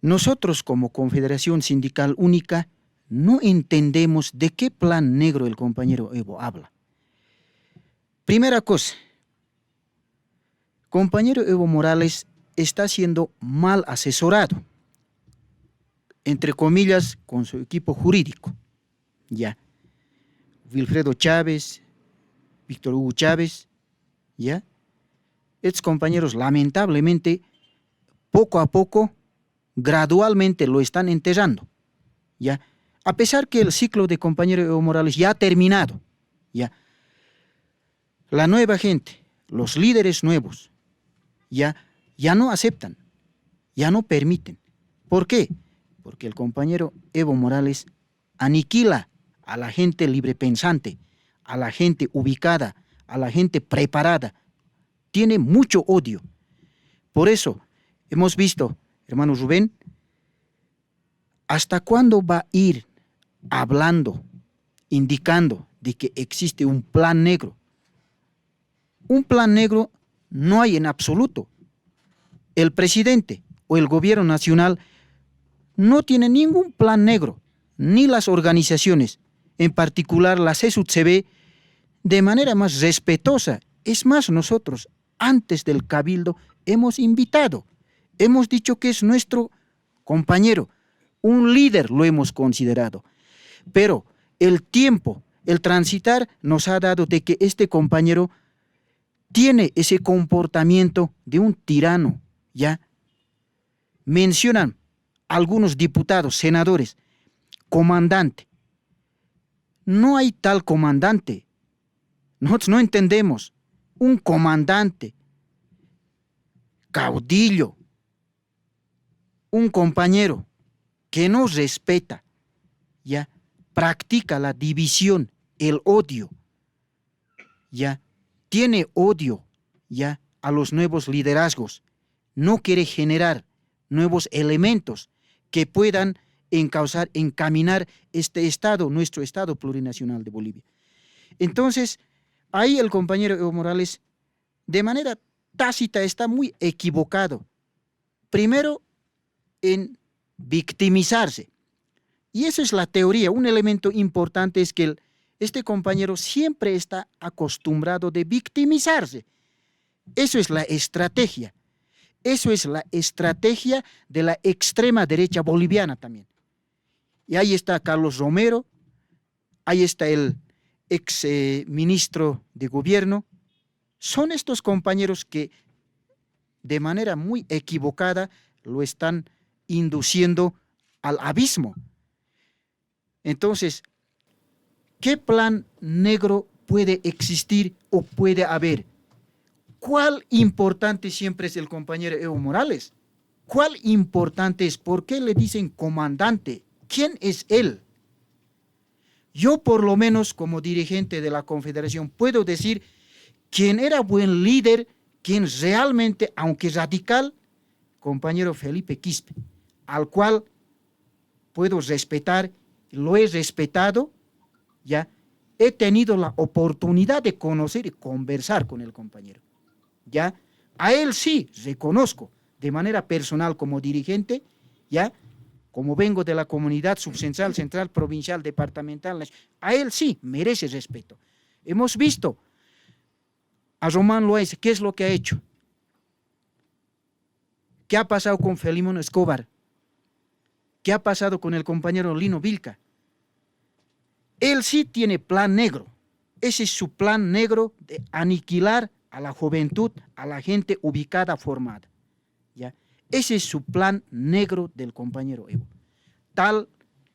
Nosotros como Confederación Sindical Única no entendemos de qué plan negro el compañero Evo habla. Primera cosa, compañero Evo Morales está siendo mal asesorado, entre comillas, con su equipo jurídico. Ya. Wilfredo Chávez, Víctor Hugo Chávez, ya. Estos compañeros lamentablemente, poco a poco, gradualmente lo están enterrando, ya. A pesar que el ciclo de compañero Evo Morales ya ha terminado, ya. La nueva gente, los líderes nuevos, ya no aceptan, ya no permiten. ¿Por qué? Porque el compañero Evo Morales aniquila a la gente librepensante, a la gente ubicada, a la gente preparada. Tiene mucho odio. Por eso hemos visto, hermano Rubén, ¿hasta cuándo va a ir hablando, indicando de que existe un plan negro? Un plan negro no hay en absoluto. El presidente o el gobierno nacional no tiene ningún plan negro, ni las organizaciones, en particular la CESUTCB, de manera más respetuosa. Es más, nosotros, antes del cabildo, hemos invitado, hemos dicho que es nuestro compañero, un líder lo hemos considerado. Pero el tiempo, el transitar nos ha dado de que este compañero tiene ese comportamiento de un tirano, ¿ya? Mencionan algunos diputados, senadores, comandante. No hay tal comandante. Nosotros no entendemos. Un comandante, caudillo, un compañero que no respeta, ya practica la división, el odio, ya tiene odio ya a los nuevos liderazgos, no quiere generar nuevos elementos que puedan encaminar este Estado, nuestro Estado plurinacional de Bolivia. Entonces, ahí el compañero Evo Morales, de manera tácita, está muy equivocado. Primero, en victimizarse. Y esa es la teoría. Un elemento importante es que este compañero siempre está acostumbrado de victimizarse. Eso es la estrategia. Eso es la estrategia de la extrema derecha boliviana también. Y ahí está Carlos Romero, ahí está el ex ministro de gobierno. Son estos compañeros que de manera muy equivocada lo están induciendo al abismo. Entonces, ¿qué plan negro puede existir o puede haber? ¿Cuál importante siempre es el compañero Evo Morales? ¿Cuál importante es? ¿Por qué le dicen comandante? ¿Quién es él? Yo por lo menos como dirigente de la Confederación puedo decir quién era buen líder, quien realmente, aunque radical, compañero Felipe Quispe, al cual puedo respetar, lo he respetado, ya he tenido la oportunidad de conocer y conversar con el compañero, ya a él sí reconozco de manera personal como dirigente, ya como vengo de la comunidad subcentral, central, provincial, departamental, a él sí merece respeto. Hemos visto a Román Loaiza, ¿qué es lo que ha hecho? ¿Qué ha pasado con Felimón Escobar? ¿Qué ha pasado con el compañero Lino Vilca? Él sí tiene plan negro. Ese es su plan negro de aniquilar a la juventud, a la gente ubicada, formada. ¿Ya? Ese es su plan negro del compañero Evo. Tal,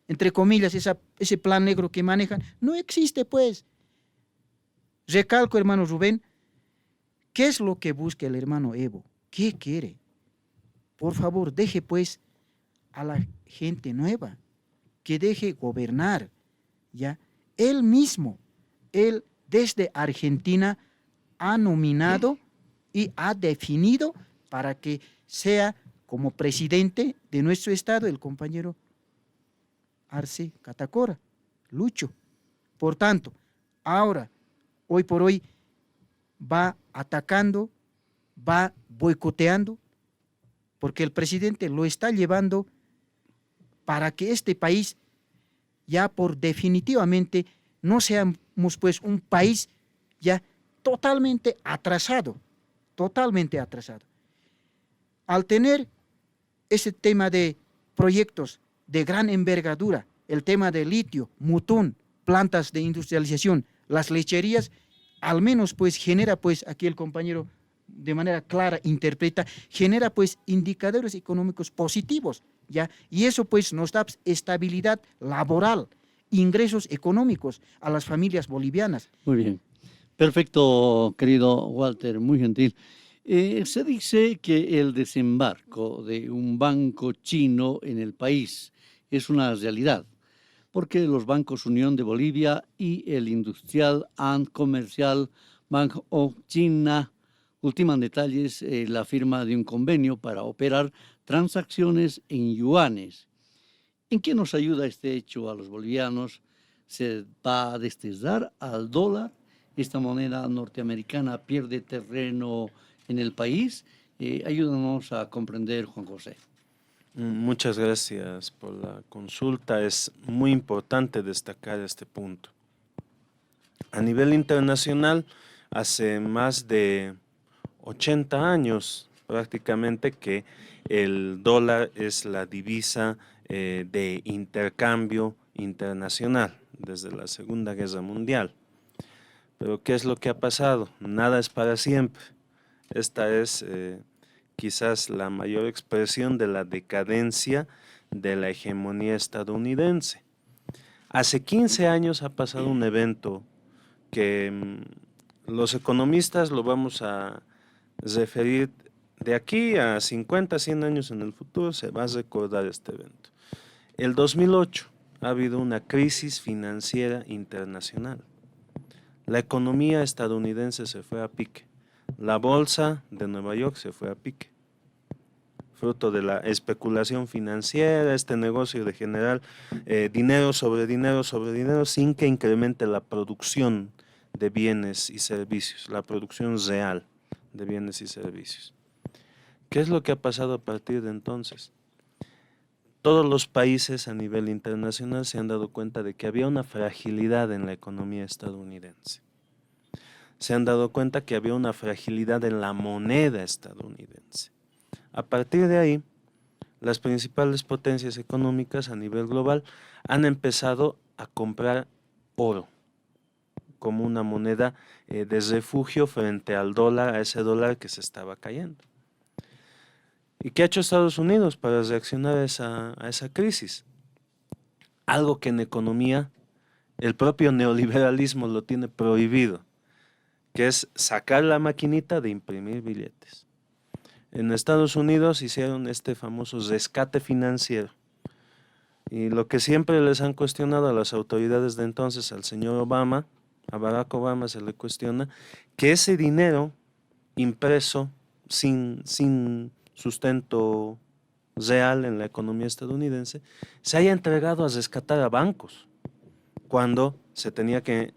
entre comillas, ese plan negro que manejan, no existe, pues. Recalco, hermano Rubén, ¿qué es lo que busca el hermano Evo? ¿Qué quiere? Por favor, deje pues a la gente nueva, que deje gobernar, ¿ya? Él mismo, él desde Argentina ha nominado y ha definido para que sea como presidente de nuestro estado el compañero Arce Catacora, Lucho. Por tanto, ahora, hoy por hoy, va atacando, va boicoteando, porque el presidente lo está llevando para que este país ya por definitivamente no seamos pues un país ya totalmente atrasado, totalmente atrasado. Al tener ese tema de proyectos de gran envergadura, el tema de litio, mutún, plantas de industrialización, las lecherías, al menos pues genera pues, aquí el compañero de manera clara interpreta, genera pues indicadores económicos positivos, ¿ya? Y eso pues nos da estabilidad laboral, ingresos económicos a las familias bolivianas. Muy bien. Perfecto, querido Walter, muy gentil. Se dice que el desembarco de un banco chino en el país es una realidad, porque los bancos Unión de Bolivia y el Industrial and Comercial Bank of China ultiman detalles la firma de un convenio para operar transacciones en yuanes. ¿En qué nos ayuda este hecho a los bolivianos? ¿Se va a desterrar al dólar? ¿Esta moneda norteamericana pierde terreno en el país? Ayúdanos a comprender, Juan José. Muchas gracias por la consulta. Es muy importante destacar este punto. A nivel internacional, hace más de 80 años prácticamente que el dólar es la divisa de intercambio internacional desde la Segunda Guerra Mundial. Pero ¿qué es lo que ha pasado? Nada es para siempre. Esta es quizás la mayor expresión de la decadencia de la hegemonía estadounidense. Hace 15 años ha pasado un evento que los economistas lo vamos a referir de aquí a 50, 100 años en el futuro, se va a recordar este evento. El 2008 ha habido una crisis financiera internacional. La economía estadounidense se fue a pique. La bolsa de Nueva York se fue a pique. Fruto de la especulación financiera, este negocio de generar dinero sobre dinero sobre dinero sin que incremente la producción de bienes y servicios, la producción real de bienes y servicios. ¿Qué es lo que ha pasado a partir de entonces? Todos los países a nivel internacional se han dado cuenta de que había una fragilidad en la economía estadounidense. Se han dado cuenta que había una fragilidad en la moneda estadounidense. A partir de ahí, las principales potencias económicas a nivel global han empezado a comprar oro como una moneda de refugio frente al dólar, a ese dólar que se estaba cayendo. ¿Y qué ha hecho Estados Unidos para reaccionar a esa crisis? Algo que en economía el propio neoliberalismo lo tiene prohibido, que es sacar la maquinita de imprimir billetes. En Estados Unidos hicieron este famoso rescate financiero. Y lo que siempre les han cuestionado a las autoridades de entonces, al señor Obama, a Barack Obama se le cuestiona, que ese dinero impreso sin sustento real en la economía estadounidense se haya entregado a rescatar a bancos, cuando se tenía que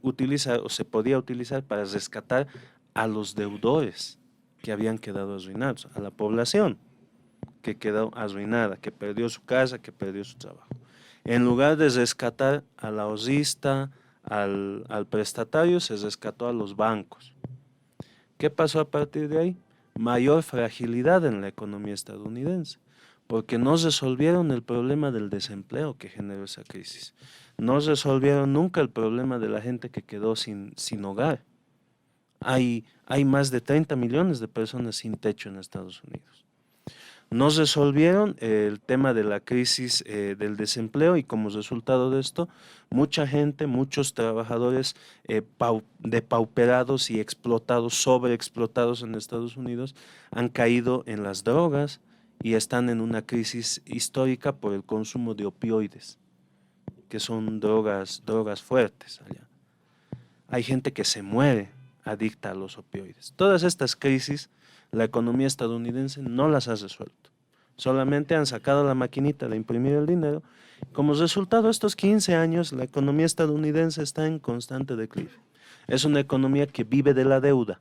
utilizar o se podía utilizar para rescatar a los deudores que habían quedado arruinados, a la población que quedó arruinada, que perdió su casa, que perdió su trabajo. En lugar de rescatar al ahorrista, al prestatario, se rescató a los bancos. ¿Qué pasó a partir de ahí? Mayor fragilidad en la economía estadounidense, porque no resolvieron el problema del desempleo que generó esa crisis. No resolvieron nunca el problema de la gente que quedó sin hogar. Hay más de 30 millones de personas sin techo en Estados Unidos. No resolvieron el tema de la crisis del desempleo y como resultado de esto, mucha gente, muchos trabajadores depauperados y explotados, sobreexplotados en Estados Unidos, han caído en las drogas y están en una crisis histórica por el consumo de opioides, que son drogas fuertes allá. Hay gente que se muere adicta a los opioides. Todas estas crisis la economía estadounidense no las ha resuelto. Solamente han sacado la maquinita de imprimir el dinero. Como resultado de estos 15 años, la economía estadounidense está en constante declive. Es una economía que vive de la deuda.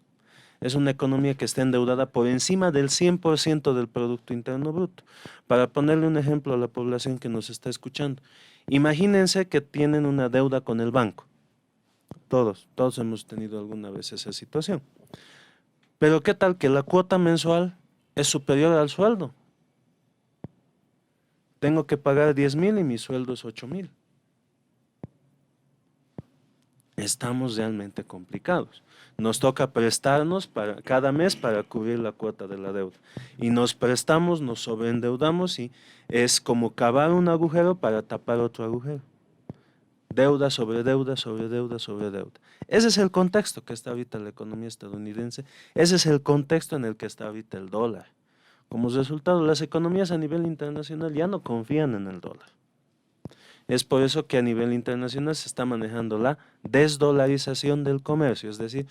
Es una economía que está endeudada por encima del 100% del Producto Interno Bruto. Para ponerle un ejemplo a la población que nos está escuchando, imagínense que tienen una deuda con el banco. Todos hemos tenido alguna vez esa situación. Pero ¿qué tal que la cuota mensual es superior al sueldo? Tengo que pagar 10,000 y mi sueldo es 8,000. Estamos realmente complicados. Nos toca prestarnos cada mes para cubrir la cuota de la deuda. Y nos prestamos, nos sobreendeudamos y es como cavar un agujero para tapar otro agujero. Deuda sobre deuda, sobre deuda, sobre deuda. Ese es el contexto que está ahorita la economía estadounidense. Ese es el contexto en el que está ahorita el dólar. Como resultado, las economías a nivel internacional ya no confían en el dólar. Es por eso que a nivel internacional se está manejando la desdolarización del comercio. Es decir,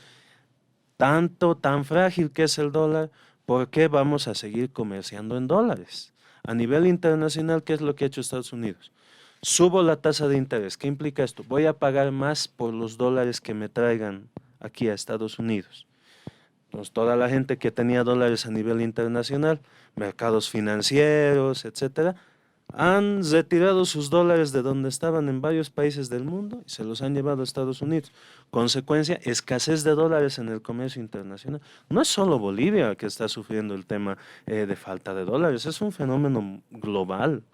tan frágil que es el dólar, ¿por qué vamos a seguir comerciando en dólares? A nivel internacional, ¿qué es lo que ha hecho Estados Unidos? Subo la tasa de interés. ¿Qué implica esto? Voy a pagar más por los dólares que me traigan aquí a Estados Unidos. Entonces, toda la gente que tenía dólares a nivel internacional, mercados financieros, etcétera, han retirado sus dólares de donde estaban en varios países del mundo y se los han llevado a Estados Unidos. Consecuencia, escasez de dólares en el comercio internacional. No es solo Bolivia que está sufriendo el tema de falta de dólares, es un fenómeno global.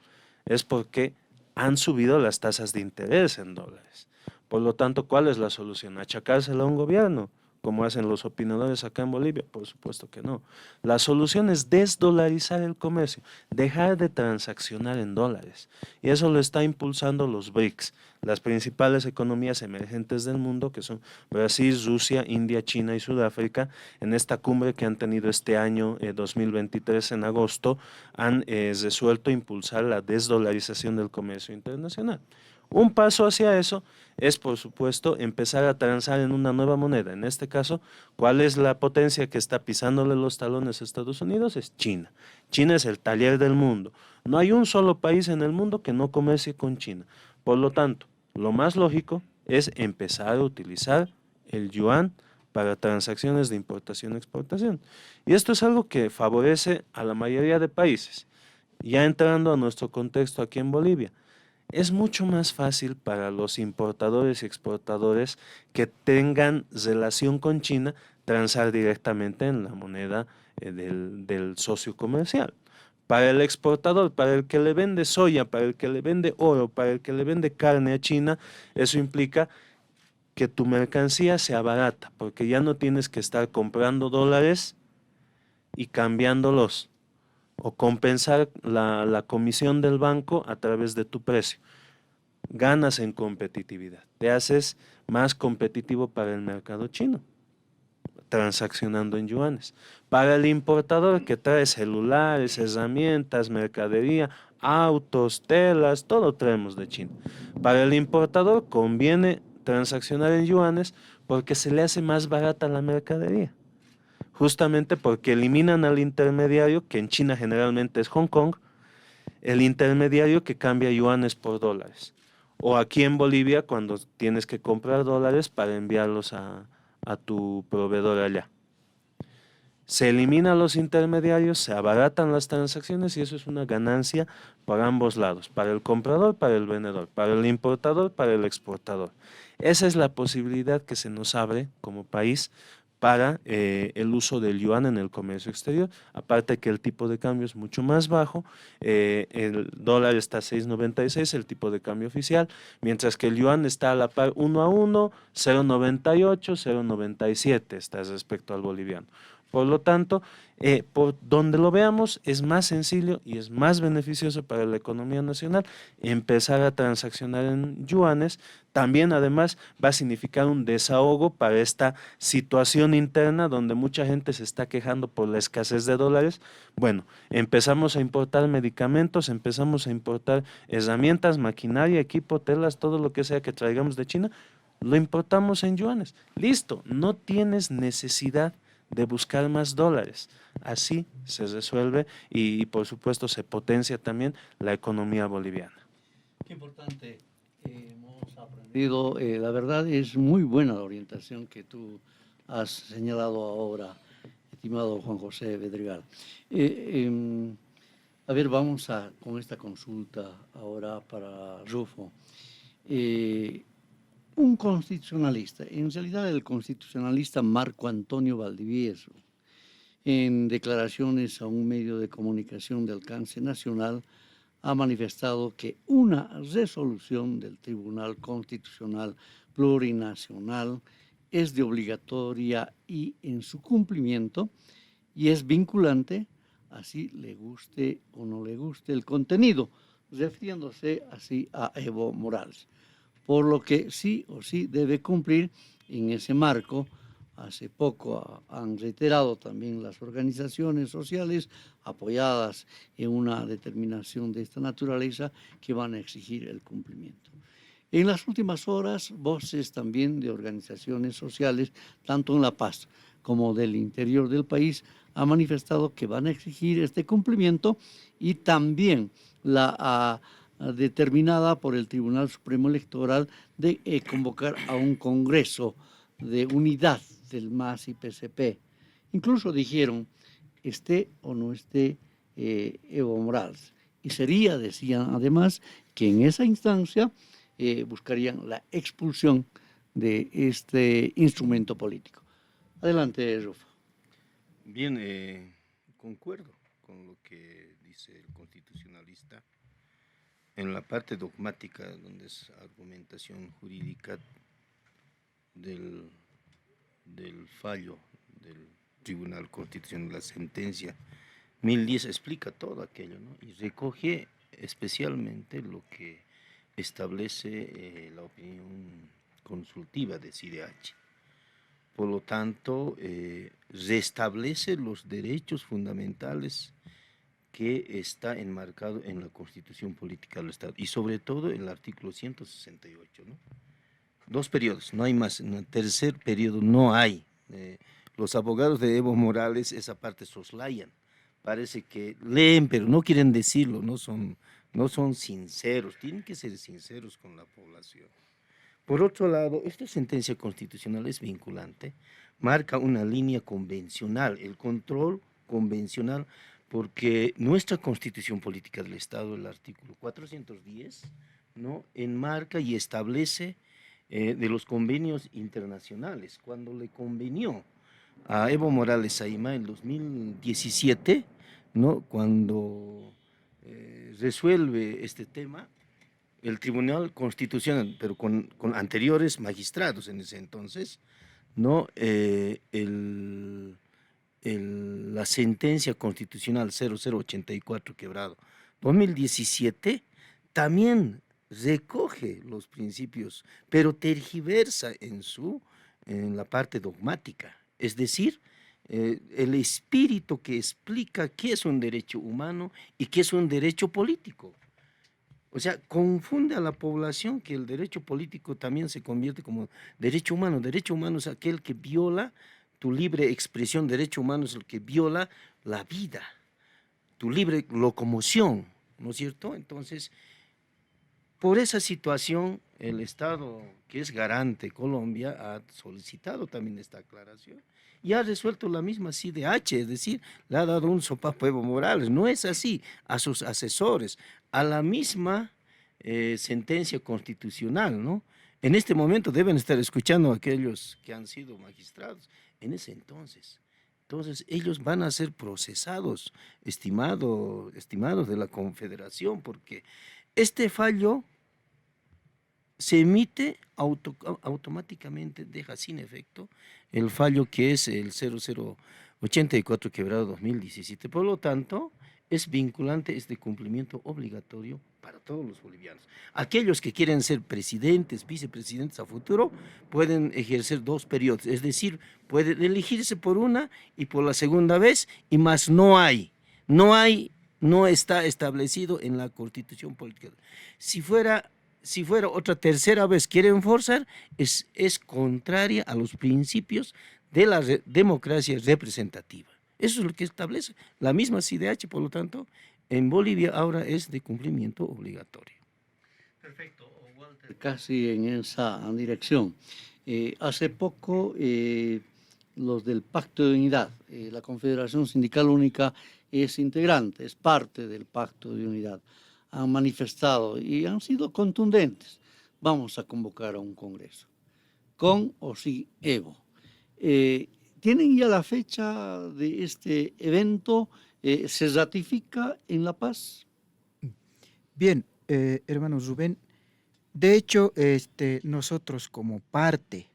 Es porque han subido las tasas de interés en dólares. Por lo tanto, ¿cuál es la solución? ¿Achacársela a un gobierno, como hacen los opinadores acá en Bolivia? Por supuesto que no. La solución es desdolarizar el comercio, dejar de transaccionar en dólares. Y eso lo está impulsando los BRICS, las principales economías emergentes del mundo, que son Brasil, Rusia, India, China y Sudáfrica. En esta cumbre que han tenido este año 2023 en agosto, han resuelto impulsar la desdolarización del comercio internacional. Un paso hacia eso es, por supuesto, empezar a transar en una nueva moneda. En este caso, ¿cuál es la potencia que está pisándole los talones a Estados Unidos? Es China. China es el taller del mundo. No hay un solo país en el mundo que no comercie con China. Por lo tanto, lo más lógico es empezar a utilizar el yuan para transacciones de importación-exportación. Y esto es algo que favorece a la mayoría de países. Ya entrando a nuestro contexto aquí en Bolivia, es mucho más fácil para los importadores y exportadores que tengan relación con China transar directamente en la moneda del socio comercial. Para el exportador, para el que le vende soya, para el que le vende oro, para el que le vende carne a China, eso implica que tu mercancía sea barata, porque ya no tienes que estar comprando dólares y cambiándolos. o compensar la comisión del banco a través de tu precio. Ganas en competitividad, te haces más competitivo para el mercado chino, transaccionando en yuanes. Para el importador que trae celulares, herramientas, mercadería, autos, telas, todo traemos de China. Para el importador conviene transaccionar en yuanes porque se le hace más barata la mercadería. Justamente porque eliminan al intermediario, que en China generalmente es Hong Kong, el intermediario que cambia yuanes por dólares. O aquí en Bolivia cuando tienes que comprar dólares para enviarlos a tu proveedor allá. Se eliminan los intermediarios, se abaratan las transacciones y eso es una ganancia para ambos lados, para el comprador, para el vendedor, para el importador, para el exportador. Esa es la posibilidad que se nos abre como país para el uso del yuan en el comercio exterior, aparte que el tipo de cambio es mucho más bajo, el dólar está a 6.96, el tipo de cambio oficial, mientras que el yuan está a la par 1 a 1, 0.98, 0.97 está respecto al boliviano. Por lo tanto, por donde lo veamos es más sencillo y es más beneficioso para la economía nacional empezar a transaccionar en yuanes. También además va a significar un desahogo para esta situación interna donde mucha gente se está quejando por la escasez de dólares. Bueno, empezamos a importar medicamentos, empezamos a importar herramientas, maquinaria, equipo, telas, todo lo que sea que traigamos de China, lo importamos en yuanes. Listo, no tienes necesidad de buscar más dólares. Así se resuelve y por supuesto se potencia también la economía boliviana. Qué importante hemos aprendido. La verdad es muy buena la orientación que tú has señalado ahora, estimado Juan José Bedregal. A ver, vamos con esta consulta ahora para Rufo. Un constitucionalista, en realidad el constitucionalista Marco Antonio Valdivieso, en declaraciones a un medio de comunicación de alcance nacional, ha manifestado que una resolución del Tribunal Constitucional Plurinacional es de obligatoria y en su cumplimiento y es vinculante, así le guste o no le guste el contenido, refiriéndose así a Evo Morales. Por lo que sí o sí debe cumplir en ese marco. Hace poco han reiterado también las organizaciones sociales apoyadas en una determinación de esta naturaleza que van a exigir el cumplimiento. En las últimas horas, voces también de organizaciones sociales, tanto en La Paz como del interior del país, han manifestado que van a exigir este cumplimiento y también la determinada por el Tribunal Supremo Electoral de convocar a un congreso de unidad del MAS y PCP. Incluso dijeron, esté o no esté Evo Morales. Y sería, decían además, que en esa instancia buscarían la expulsión de este instrumento político. Adelante, Rufo. Bien, concuerdo con lo que dice el constitucionalista. En la parte dogmática, donde es argumentación jurídica del fallo del Tribunal Constitucional, la sentencia 1010 explica todo aquello, ¿no? Y recoge especialmente lo que establece la opinión consultiva de CIDH. Por lo tanto, restablece los derechos fundamentales que está enmarcado en la Constitución Política del Estado y sobre todo en el artículo 168, ¿no? 2 periodos, no hay más, en el tercer periodo no hay. Los abogados de Evo Morales esa parte soslayan, parece que leen pero no quieren decirlo, no son sinceros, tienen que ser sinceros con la población. Por otro lado, esta sentencia constitucional es vinculante, marca una línea convencional, el control convencional, porque nuestra Constitución Política del Estado, el artículo 410, ¿no?, enmarca y establece de los convenios internacionales. Cuando le convenió a Evo Morales Saima en 2017, ¿no?, cuando resuelve este tema, el Tribunal Constitucional, pero con anteriores magistrados en ese entonces, ¿no?, la sentencia constitucional 0084 quebrado 2017 también recoge los principios, pero tergiversa en la parte dogmática, es decir, el espíritu que explica qué es un derecho humano y qué es un derecho político. O sea, confunde a la población que el derecho político también se convierte como derecho humano. Derecho humano es aquel que viola tu libre expresión, derecho humano es el que viola la vida, tu libre locomoción, ¿no es cierto? Entonces, por esa situación, el Estado, que es garante, Colombia, ha solicitado también esta aclaración y ha resuelto la misma CIDH, es decir, le ha dado un sopapo a Evo Morales. No es así, a sus asesores, a la misma sentencia constitucional, ¿no? En este momento deben estar escuchando a aquellos que han sido magistrados en ese entonces. Entonces, ellos van a ser procesados, estimados de la Confederación, porque este fallo se emite automáticamente, deja sin efecto el fallo que es el 0084 quebrado 2017. Por lo tanto, es vinculante, es de cumplimiento obligatorio para todos los bolivianos. Aquellos que quieren ser presidentes, vicepresidentes a futuro, pueden ejercer 2 periodos, es decir, pueden elegirse por una y por la segunda vez, y más no está establecido en la Constitución política. Si fuera otra tercera vez quieren forzar, es contraria a los principios de la democracia representativa. Eso es lo que establece la misma CIDH, por lo tanto, en Bolivia ahora es de cumplimiento obligatorio. Perfecto, Walter. Casi en esa dirección. Hace poco los del Pacto de Unidad, la Confederación Sindical Única es integrante, es parte del Pacto de Unidad. Han manifestado y han sido contundentes. Vamos a convocar a un congreso, con o sin Evo. ¿Tienen ya la fecha de este evento? ¿Se ratifica en La Paz? Bien, hermano Rubén, de hecho, nosotros como parte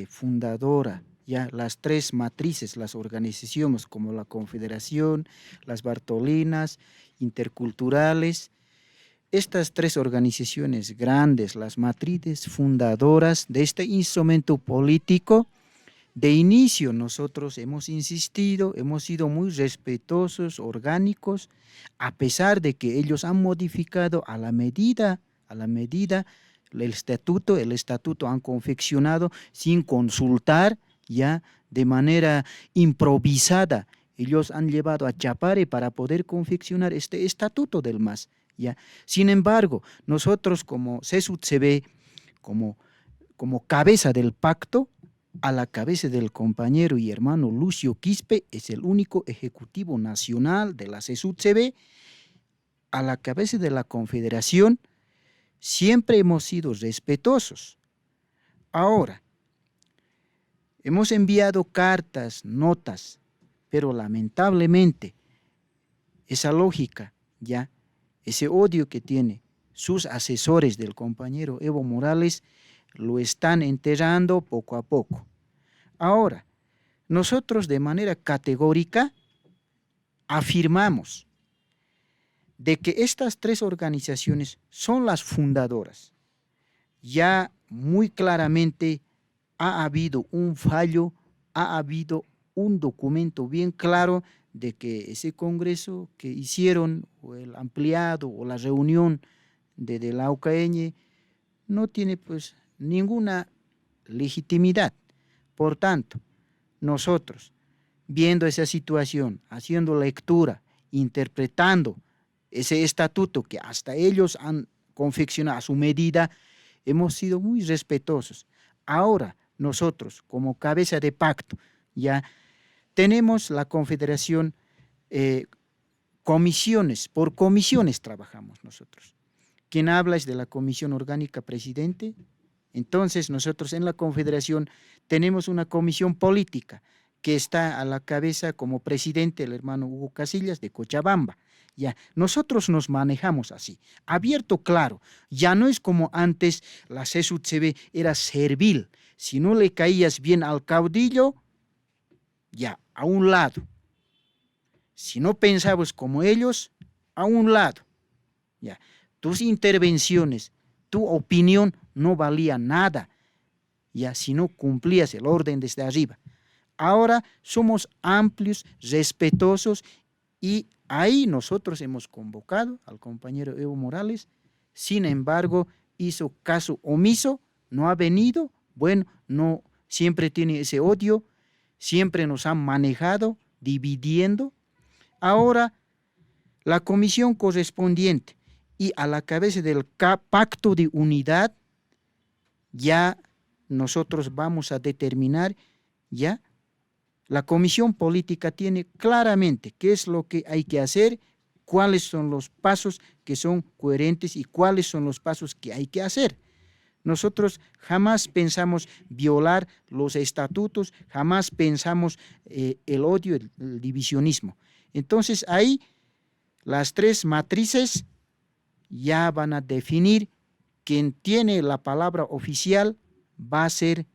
fundadora, ya las 3 matrices, las organizaciones como la Confederación, las Bartolinas, interculturales, estas 3 organizaciones grandes, las matrices fundadoras de este instrumento político, de inicio nosotros hemos insistido, hemos sido muy respetuosos, orgánicos, a pesar de que ellos han modificado a la medida el estatuto han confeccionado sin consultar, ya de manera improvisada. Ellos han llevado a Chapare para poder confeccionar este estatuto del MAS. ¿Ya? Sin embargo, nosotros como CESUTCB, como cabeza del pacto, a la cabeza del compañero y hermano Lucio Quispe, es el único ejecutivo nacional de la CESUTCB, a la cabeza de la Confederación, siempre hemos sido respetuosos. Ahora, hemos enviado cartas, notas, pero lamentablemente esa lógica, ya, ese odio que tiene sus asesores del compañero Evo Morales, lo están enterrando poco a poco. Ahora, nosotros de manera categórica afirmamos de que estas 3 organizaciones son las fundadoras. Ya muy claramente ha habido un fallo, ha habido un documento bien claro de que ese congreso que hicieron, o el ampliado, o la reunión de la UKN, no tiene pues ninguna legitimidad. Por tanto, nosotros, viendo esa situación, haciendo lectura, interpretando ese estatuto que hasta ellos han confeccionado a su medida, hemos sido muy respetuosos. Ahora, nosotros, como cabeza de pacto, ya tenemos la Confederación, comisiones, por comisiones trabajamos nosotros. Quien habla es de la Comisión Orgánica Presidente. Entonces, nosotros en la Confederación tenemos una comisión política que está a la cabeza como presidente el hermano Hugo Casillas de Cochabamba. Ya, nosotros nos manejamos así, abierto, claro. Ya no es como antes la CESUTCB era servil. Si no le caías bien al caudillo, ya, a un lado. Si no pensabas como ellos, a un lado. Ya, tus intervenciones, tu opinión no valía nada, ya, si no cumplías el orden desde arriba. Ahora somos amplios, respetuosos, y ahí nosotros hemos convocado al compañero Evo Morales. Sin embargo, hizo caso omiso, no ha venido. Bueno, no, siempre tiene ese odio, siempre nos han manejado, dividiendo. Ahora, la comisión correspondiente y a la cabeza del pacto de unidad, ya nosotros vamos a determinar, ya, la comisión política tiene claramente qué es lo que hay que hacer, cuáles son los pasos que son coherentes y cuáles son los pasos que hay que hacer. Nosotros jamás pensamos violar los estatutos, jamás pensamos el odio, el divisionismo. Entonces ahí las tres matrices ya van a definir quien tiene la palabra oficial va a ser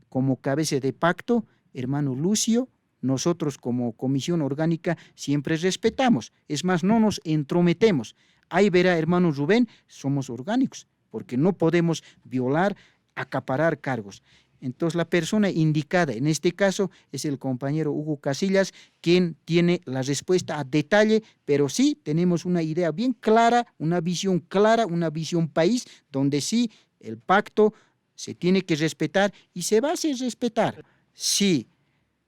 como cabeza de pacto, hermano Lucio. Nosotros como comisión orgánica siempre respetamos, es más, no nos entrometemos. Ahí verá, hermano Rubén, somos orgánicos, porque no podemos violar, acaparar cargos. Entonces la persona indicada en este caso es el compañero Hugo Casillas, quien tiene la respuesta a detalle, pero sí tenemos una idea bien clara, una visión país, donde sí el pacto se tiene que respetar y se va a hacer respetar. Sí,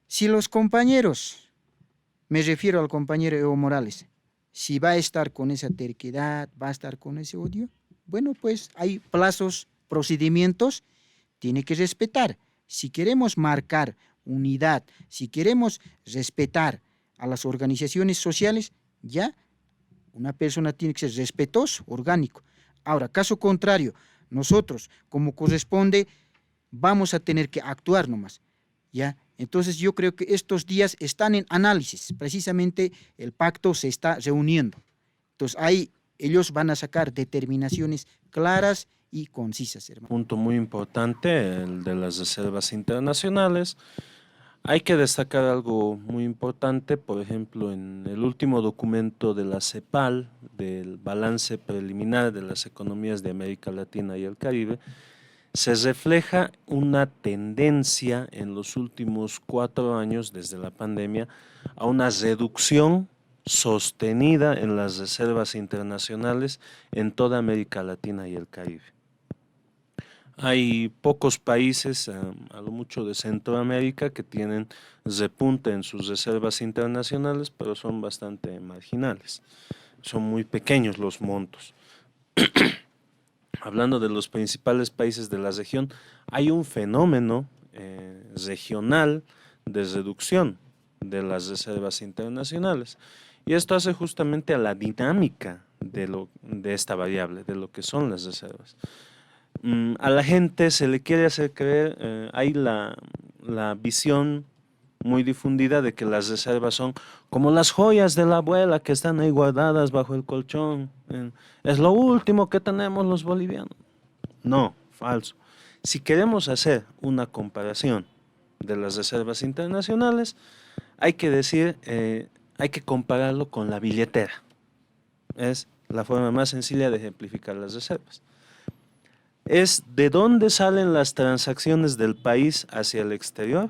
si los compañeros, me refiero al compañero Evo Morales, si va a estar con esa terquedad, va a estar con ese odio, bueno, pues hay plazos, procedimientos, tiene que respetar. Si queremos marcar unidad, si queremos respetar a las organizaciones sociales, ya una persona tiene que ser respetuoso, orgánico. Ahora, caso contrario, nosotros, como corresponde, vamos a tener que actuar nomás, ¿ya? Entonces yo creo que estos días están en análisis, precisamente el pacto se está reuniendo. Entonces ahí ellos van a sacar determinaciones claras y concisas, hermano. Punto muy importante, el de las reservas internacionales. Hay que destacar algo muy importante, por ejemplo, en el último documento de la CEPAL, del balance preliminar de las economías de América Latina y el Caribe, se refleja una tendencia en los últimos 4 años, desde la pandemia, a una reducción sostenida en las reservas internacionales en toda América Latina y el Caribe. Hay pocos países, a lo mucho de Centroamérica, que tienen repunte en sus reservas internacionales, pero son bastante marginales. Son muy pequeños los montos. Hablando de los principales países de la región, hay un fenómeno regional de reducción de las reservas internacionales. Y esto hace justamente a la dinámica de esta variable, de lo que son las reservas. A la gente se le quiere hacer creer, hay la visión muy difundida de que las reservas son como las joyas de la abuela que están ahí guardadas bajo el colchón. Es lo último que tenemos los bolivianos. No, falso. Si queremos hacer una comparación de las reservas internacionales, hay que decir, hay que compararlo con la billetera. Es la forma más sencilla de ejemplificar las reservas. Es de dónde salen las transacciones del país hacia el exterior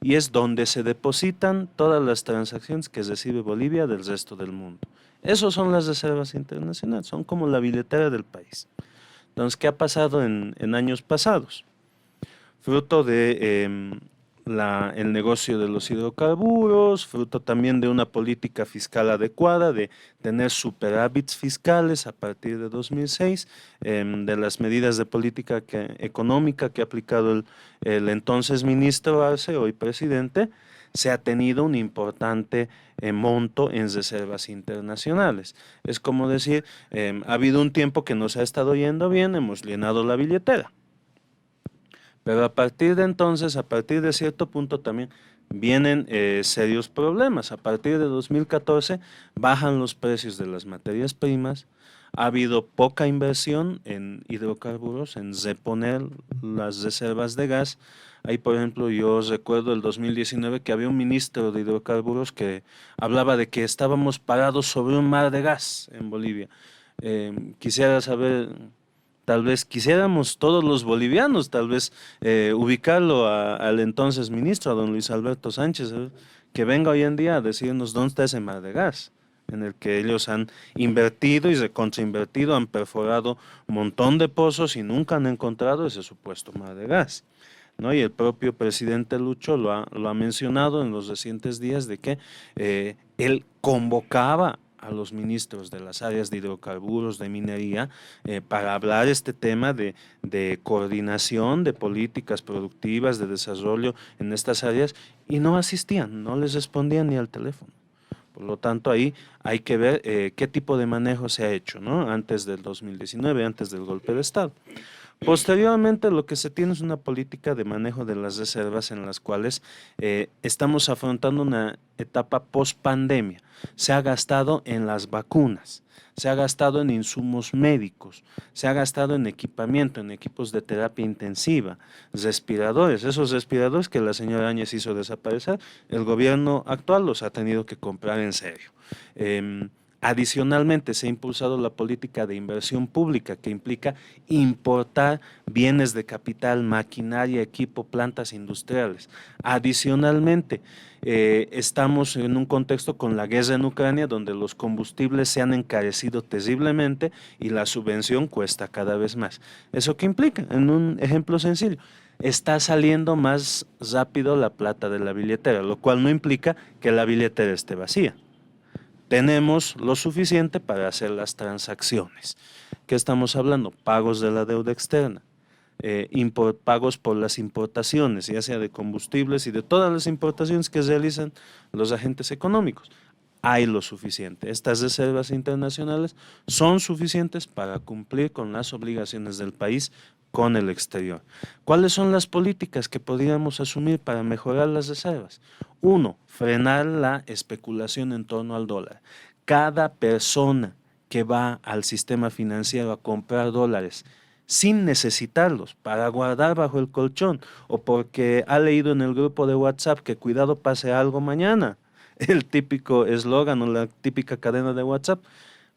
y es donde se depositan todas las transacciones que recibe Bolivia del resto del mundo. Esas son las reservas internacionales, son como la billetera del país. Entonces, ¿qué ha pasado en años pasados? Fruto de el negocio de los hidrocarburos, fruto también de una política fiscal adecuada, de tener superávits fiscales a partir de 2006, de las medidas de política económica que ha aplicado el entonces ministro Arce, hoy presidente, se ha tenido un importante monto en reservas internacionales. Es como decir, ha habido un tiempo que nos ha estado yendo bien, hemos llenado la billetera. Pero a partir de entonces, a partir de cierto punto también vienen serios problemas. A partir de 2014 bajan los precios de las materias primas, Ha habido poca inversión en hidrocarburos, en reponer las reservas de gas. Ahí, por ejemplo, yo recuerdo el 2019 que había un ministro de hidrocarburos que hablaba de que estábamos parados sobre un mar de gas en Bolivia. Quisiera saber, tal vez quisiéramos todos los bolivianos, tal vez ubicarlo al entonces ministro, a don Luis Alberto Sánchez, que venga hoy en día a decirnos dónde está ese mar de gas, en el que ellos han invertido y recontrainvertido, han perforado un montón de pozos y nunca han encontrado ese supuesto mar de gas, ¿no? Y el propio presidente Lucho lo ha mencionado en los recientes días de que él convocaba a los ministros de las áreas de hidrocarburos, de minería, para hablar este tema de coordinación de políticas productivas, de desarrollo en estas áreas, y no asistían, no les respondían ni al teléfono. Por lo tanto, ahí hay que ver qué tipo de manejo se ha hecho, ¿no? Antes del 2019, antes del golpe de Estado. Posteriormente, lo que se tiene es una política de manejo de las reservas en las cuales estamos afrontando una etapa post-pandemia. Se ha gastado en las vacunas, se ha gastado en insumos médicos, se ha gastado en equipamiento, en equipos de terapia intensiva, respiradores. Esos respiradores que la señora Áñez hizo desaparecer, el gobierno actual los ha tenido que comprar en serio. Adicionalmente, se ha impulsado la política de inversión pública que implica importar bienes de capital, maquinaria, equipo, plantas industriales. Adicionalmente, estamos en un contexto con la guerra en Ucrania donde los combustibles se han encarecido terriblemente y la subvención cuesta cada vez más. ¿Eso qué implica? En un ejemplo sencillo, está saliendo más rápido la plata de la billetera, lo cual no implica que la billetera esté vacía. Tenemos lo suficiente para hacer las transacciones. ¿Qué estamos hablando? Pagos de la deuda externa, pagos por las importaciones, ya sea de combustibles y de todas las importaciones que realizan los agentes económicos. Hay lo suficiente. Estas reservas internacionales son suficientes para cumplir con las obligaciones del país con el exterior. ¿Cuáles son las políticas que podríamos asumir para mejorar las reservas? Uno, frenar la especulación en torno al dólar. Cada persona que va al sistema financiero a comprar dólares sin necesitarlos, para guardar bajo el colchón o porque ha leído en el grupo de WhatsApp que cuidado pase algo mañana, el típico eslogan o la típica cadena de WhatsApp,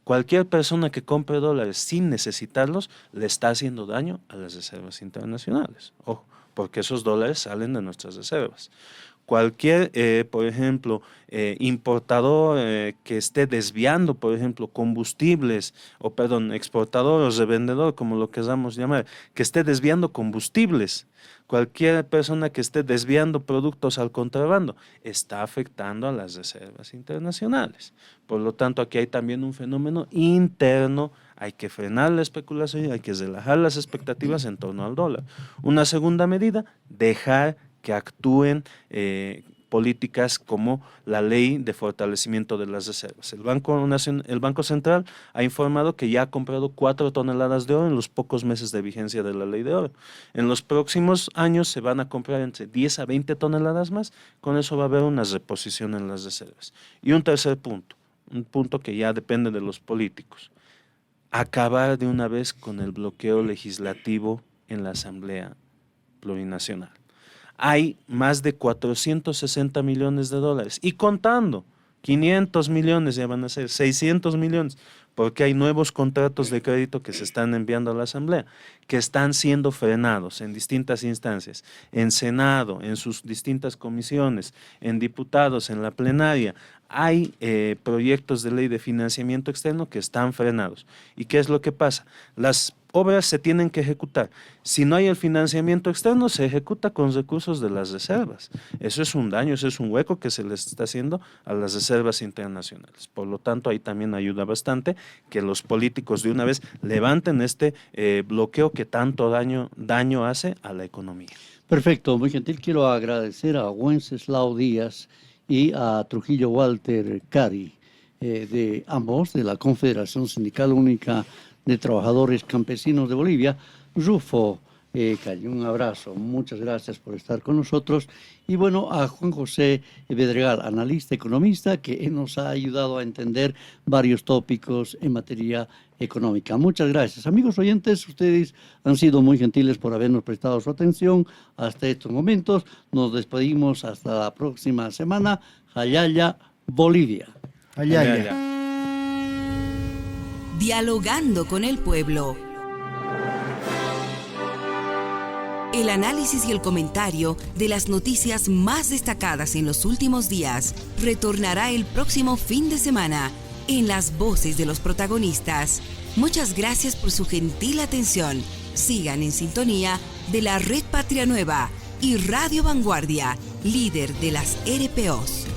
cualquier persona que compre dólares sin necesitarlos le está haciendo daño a las reservas internacionales. Ojo, porque esos dólares salen de nuestras reservas. Cualquier, por ejemplo, importador que esté desviando, por ejemplo, combustibles, exportador o revendedor, como lo queramos llamar, que esté desviando combustibles, cualquier persona que esté desviando productos al contrabando, está afectando a las reservas internacionales. Por lo tanto, aquí hay también un fenómeno interno. Hay que frenar la especulación, hay que relajar las expectativas en torno al dólar. Una segunda medida, dejar que actúen políticas como la ley de fortalecimiento de las reservas. El Banco Central ha informado que ya ha comprado 4 toneladas de oro en los pocos meses de vigencia de la ley de oro. En los próximos años se van a comprar entre 10 a 20 toneladas más, con eso va a haber una reposición en las reservas. Y un tercer punto, un punto que ya depende de los políticos, acabar de una vez con el bloqueo legislativo en la Asamblea Plurinacional. Hay más de 460 millones de dólares y contando, 500 millones ya van a ser, 600 millones, porque hay nuevos contratos de crédito que se están enviando a la Asamblea, que están siendo frenados en distintas instancias, en Senado, en sus distintas comisiones, en diputados, en la plenaria. Hay proyectos de ley de financiamiento externo que están frenados. ¿Y qué es lo que pasa? Las obras se tienen que ejecutar. Si no hay el financiamiento externo, se ejecuta con recursos de las reservas. Eso es un daño, eso es un hueco que se les está haciendo a las reservas internacionales. Por lo tanto, ahí también ayuda bastante que los políticos de una vez levanten este bloqueo que tanto daño hace a la economía. Perfecto, muy gentil. Quiero agradecer a Wenceslao Díaz y a Trujillo Walter Cari, de ambos, de la Confederación Sindical Única de Trabajadores Campesinos de Bolivia. Rufo Cari, un abrazo, muchas gracias por estar con nosotros. Y bueno, a Juan José Bedregal, analista economista, que nos ha ayudado a entender varios tópicos en materia económica. Muchas gracias. Amigos oyentes, ustedes han sido muy gentiles por habernos prestado su atención hasta estos momentos. Nos despedimos hasta la próxima semana. Jayaya, Bolivia. Ayaya. Dialogando con el pueblo. El análisis y el comentario de las noticias más destacadas en los últimos días retornará el próximo fin de semana en las voces de los protagonistas. Muchas gracias por su gentil atención. Sigan en sintonía de la Red Patria Nueva y Radio Vanguardia, líder de las RPOs.